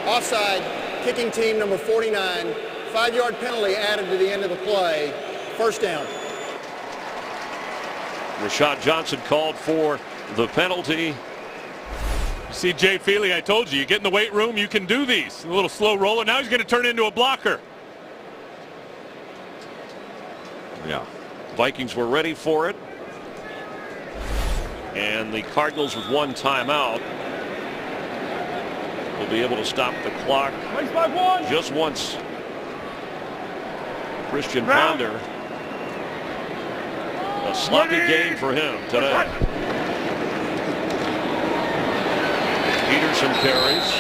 Offside, kicking team number 49. 5-yard penalty added to the end of the play. First down. Rashad Johnson called for the penalty. See, Jay Feely, I told you, you get in the weight room, you can do these. A little slow roller. Now he's going to turn into a blocker. Yeah. Vikings were ready for it. And the Cardinals with one timeout will be able to stop the clock just once. Christian Ponder. A sloppy game for him today. Peterson carries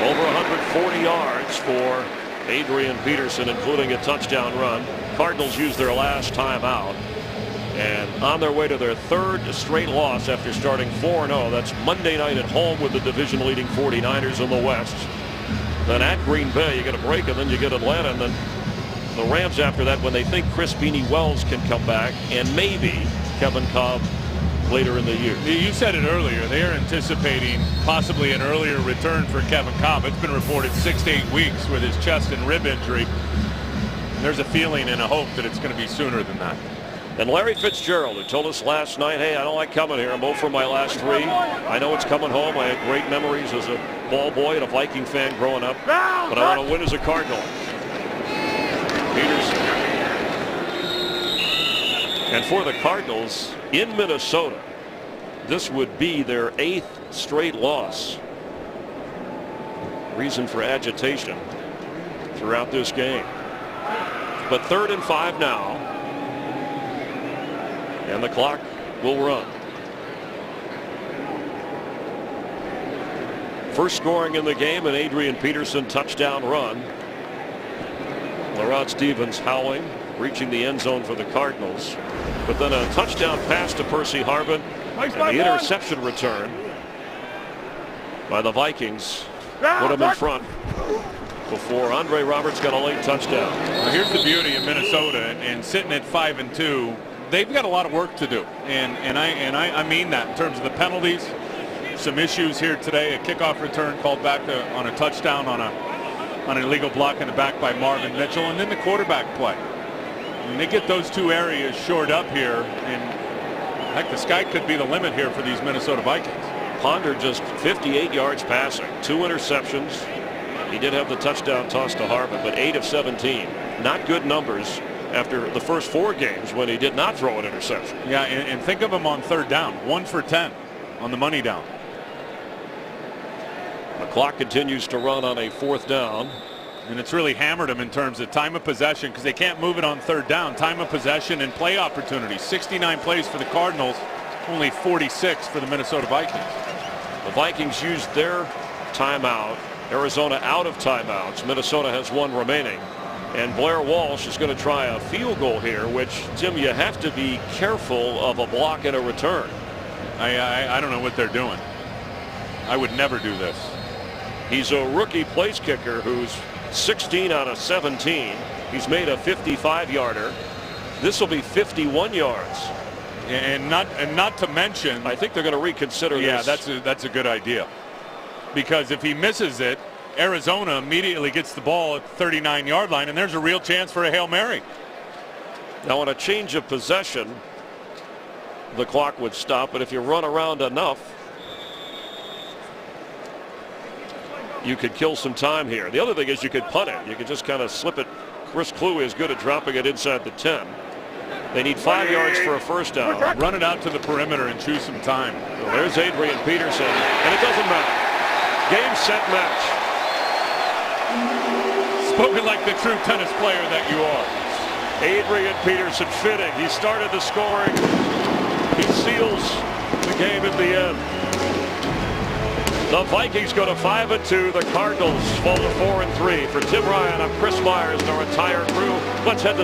over 140 yards for Adrian Peterson, including a touchdown run. Cardinals use their last timeout and on their way to their 3rd straight loss after starting 4-0. That's Monday night at home with the division leading 49ers in the West. Then at Green Bay you get a break, and then you get Atlanta, and then the Rams after that when they think Chris Beanie Wells can come back, and maybe Kevin Cobb later in the year. You said it earlier. They are anticipating possibly an earlier return for Kevin Cobb. It's been reported 6 to 8 weeks with his chest and rib injury. There's a feeling and a hope that it's going to be sooner than that. And Larry Fitzgerald, who told us last night, hey, I don't like coming here. I'm 0 for my last 3. I know it's coming home. I had great memories as a ball boy and a Viking fan growing up, but I want to win as a Cardinal. Peterson. And for the Cardinals in Minnesota, this would be their 8th straight loss. Reason for agitation throughout this game. But 3rd and 5 now. And the clock will run. First scoring in the game, an Adrian Peterson touchdown run. Larrod Stevens howling, reaching the end zone for the Cardinals. But then a touchdown pass to Percy Harvin. And the interception return by the Vikings put him in front before Andre Roberts got a late touchdown. Well, here's the beauty of Minnesota, and sitting at 5-2, they've got a lot of work to do, and I mean that in terms of the penalties. Some issues here today. A kickoff return called back on a touchdown on an illegal block in the back by Marvin Mitchell, and then the quarterback play. When they get those 2 areas shored up here, and heck, the sky could be the limit here for these Minnesota Vikings. Ponder just 58 yards passing, 2 interceptions. He did have the touchdown toss to Harvin, but 8 of 17. Not good numbers after the first 4 games when he did not throw an interception. Yeah, and think of him on 3rd down, 1 for 10 on the money down. The clock continues to run on a 4th down. And it's really hammered them in terms of time of possession because they can't move it on 3rd down. Time of possession and play opportunities. 69 plays for the Cardinals, only 46 for the Minnesota Vikings. The Vikings used their timeout. Arizona out of timeouts. Minnesota has 1 remaining. And Blair Walsh is going to try a field goal here, which, Tim, you have to be careful of a block and a return. I don't know what they're doing. I would never do this. He's a rookie place kicker who's 16 out of 17. He's made a 55-yarder. This will be 51 yards. And not to mention, I think they're going to reconsider this. Yeah, that's a good idea. Because if he misses it, Arizona immediately gets the ball at the 39-yard line, and there's a real chance for a Hail Mary. Now, on a change of possession, the clock would stop, but if you run around enough, you could kill some time here. The other thing is you could punt it. You could just kind of slip it. Chris Kluwe is good at dropping it inside the 10. They need 5 yards for a first down. Run it out to the perimeter and choose some time. So there's Adrian Peterson, and it doesn't matter. Game, set, match. Spoken like the true tennis player that you are. Adrian Peterson fitting. He started the scoring. He seals the game at the end. The Vikings go to 5-2. The Cardinals fall to 4-3. For Tim Ryan, I'm Chris Myers and our entire crew. Let's head to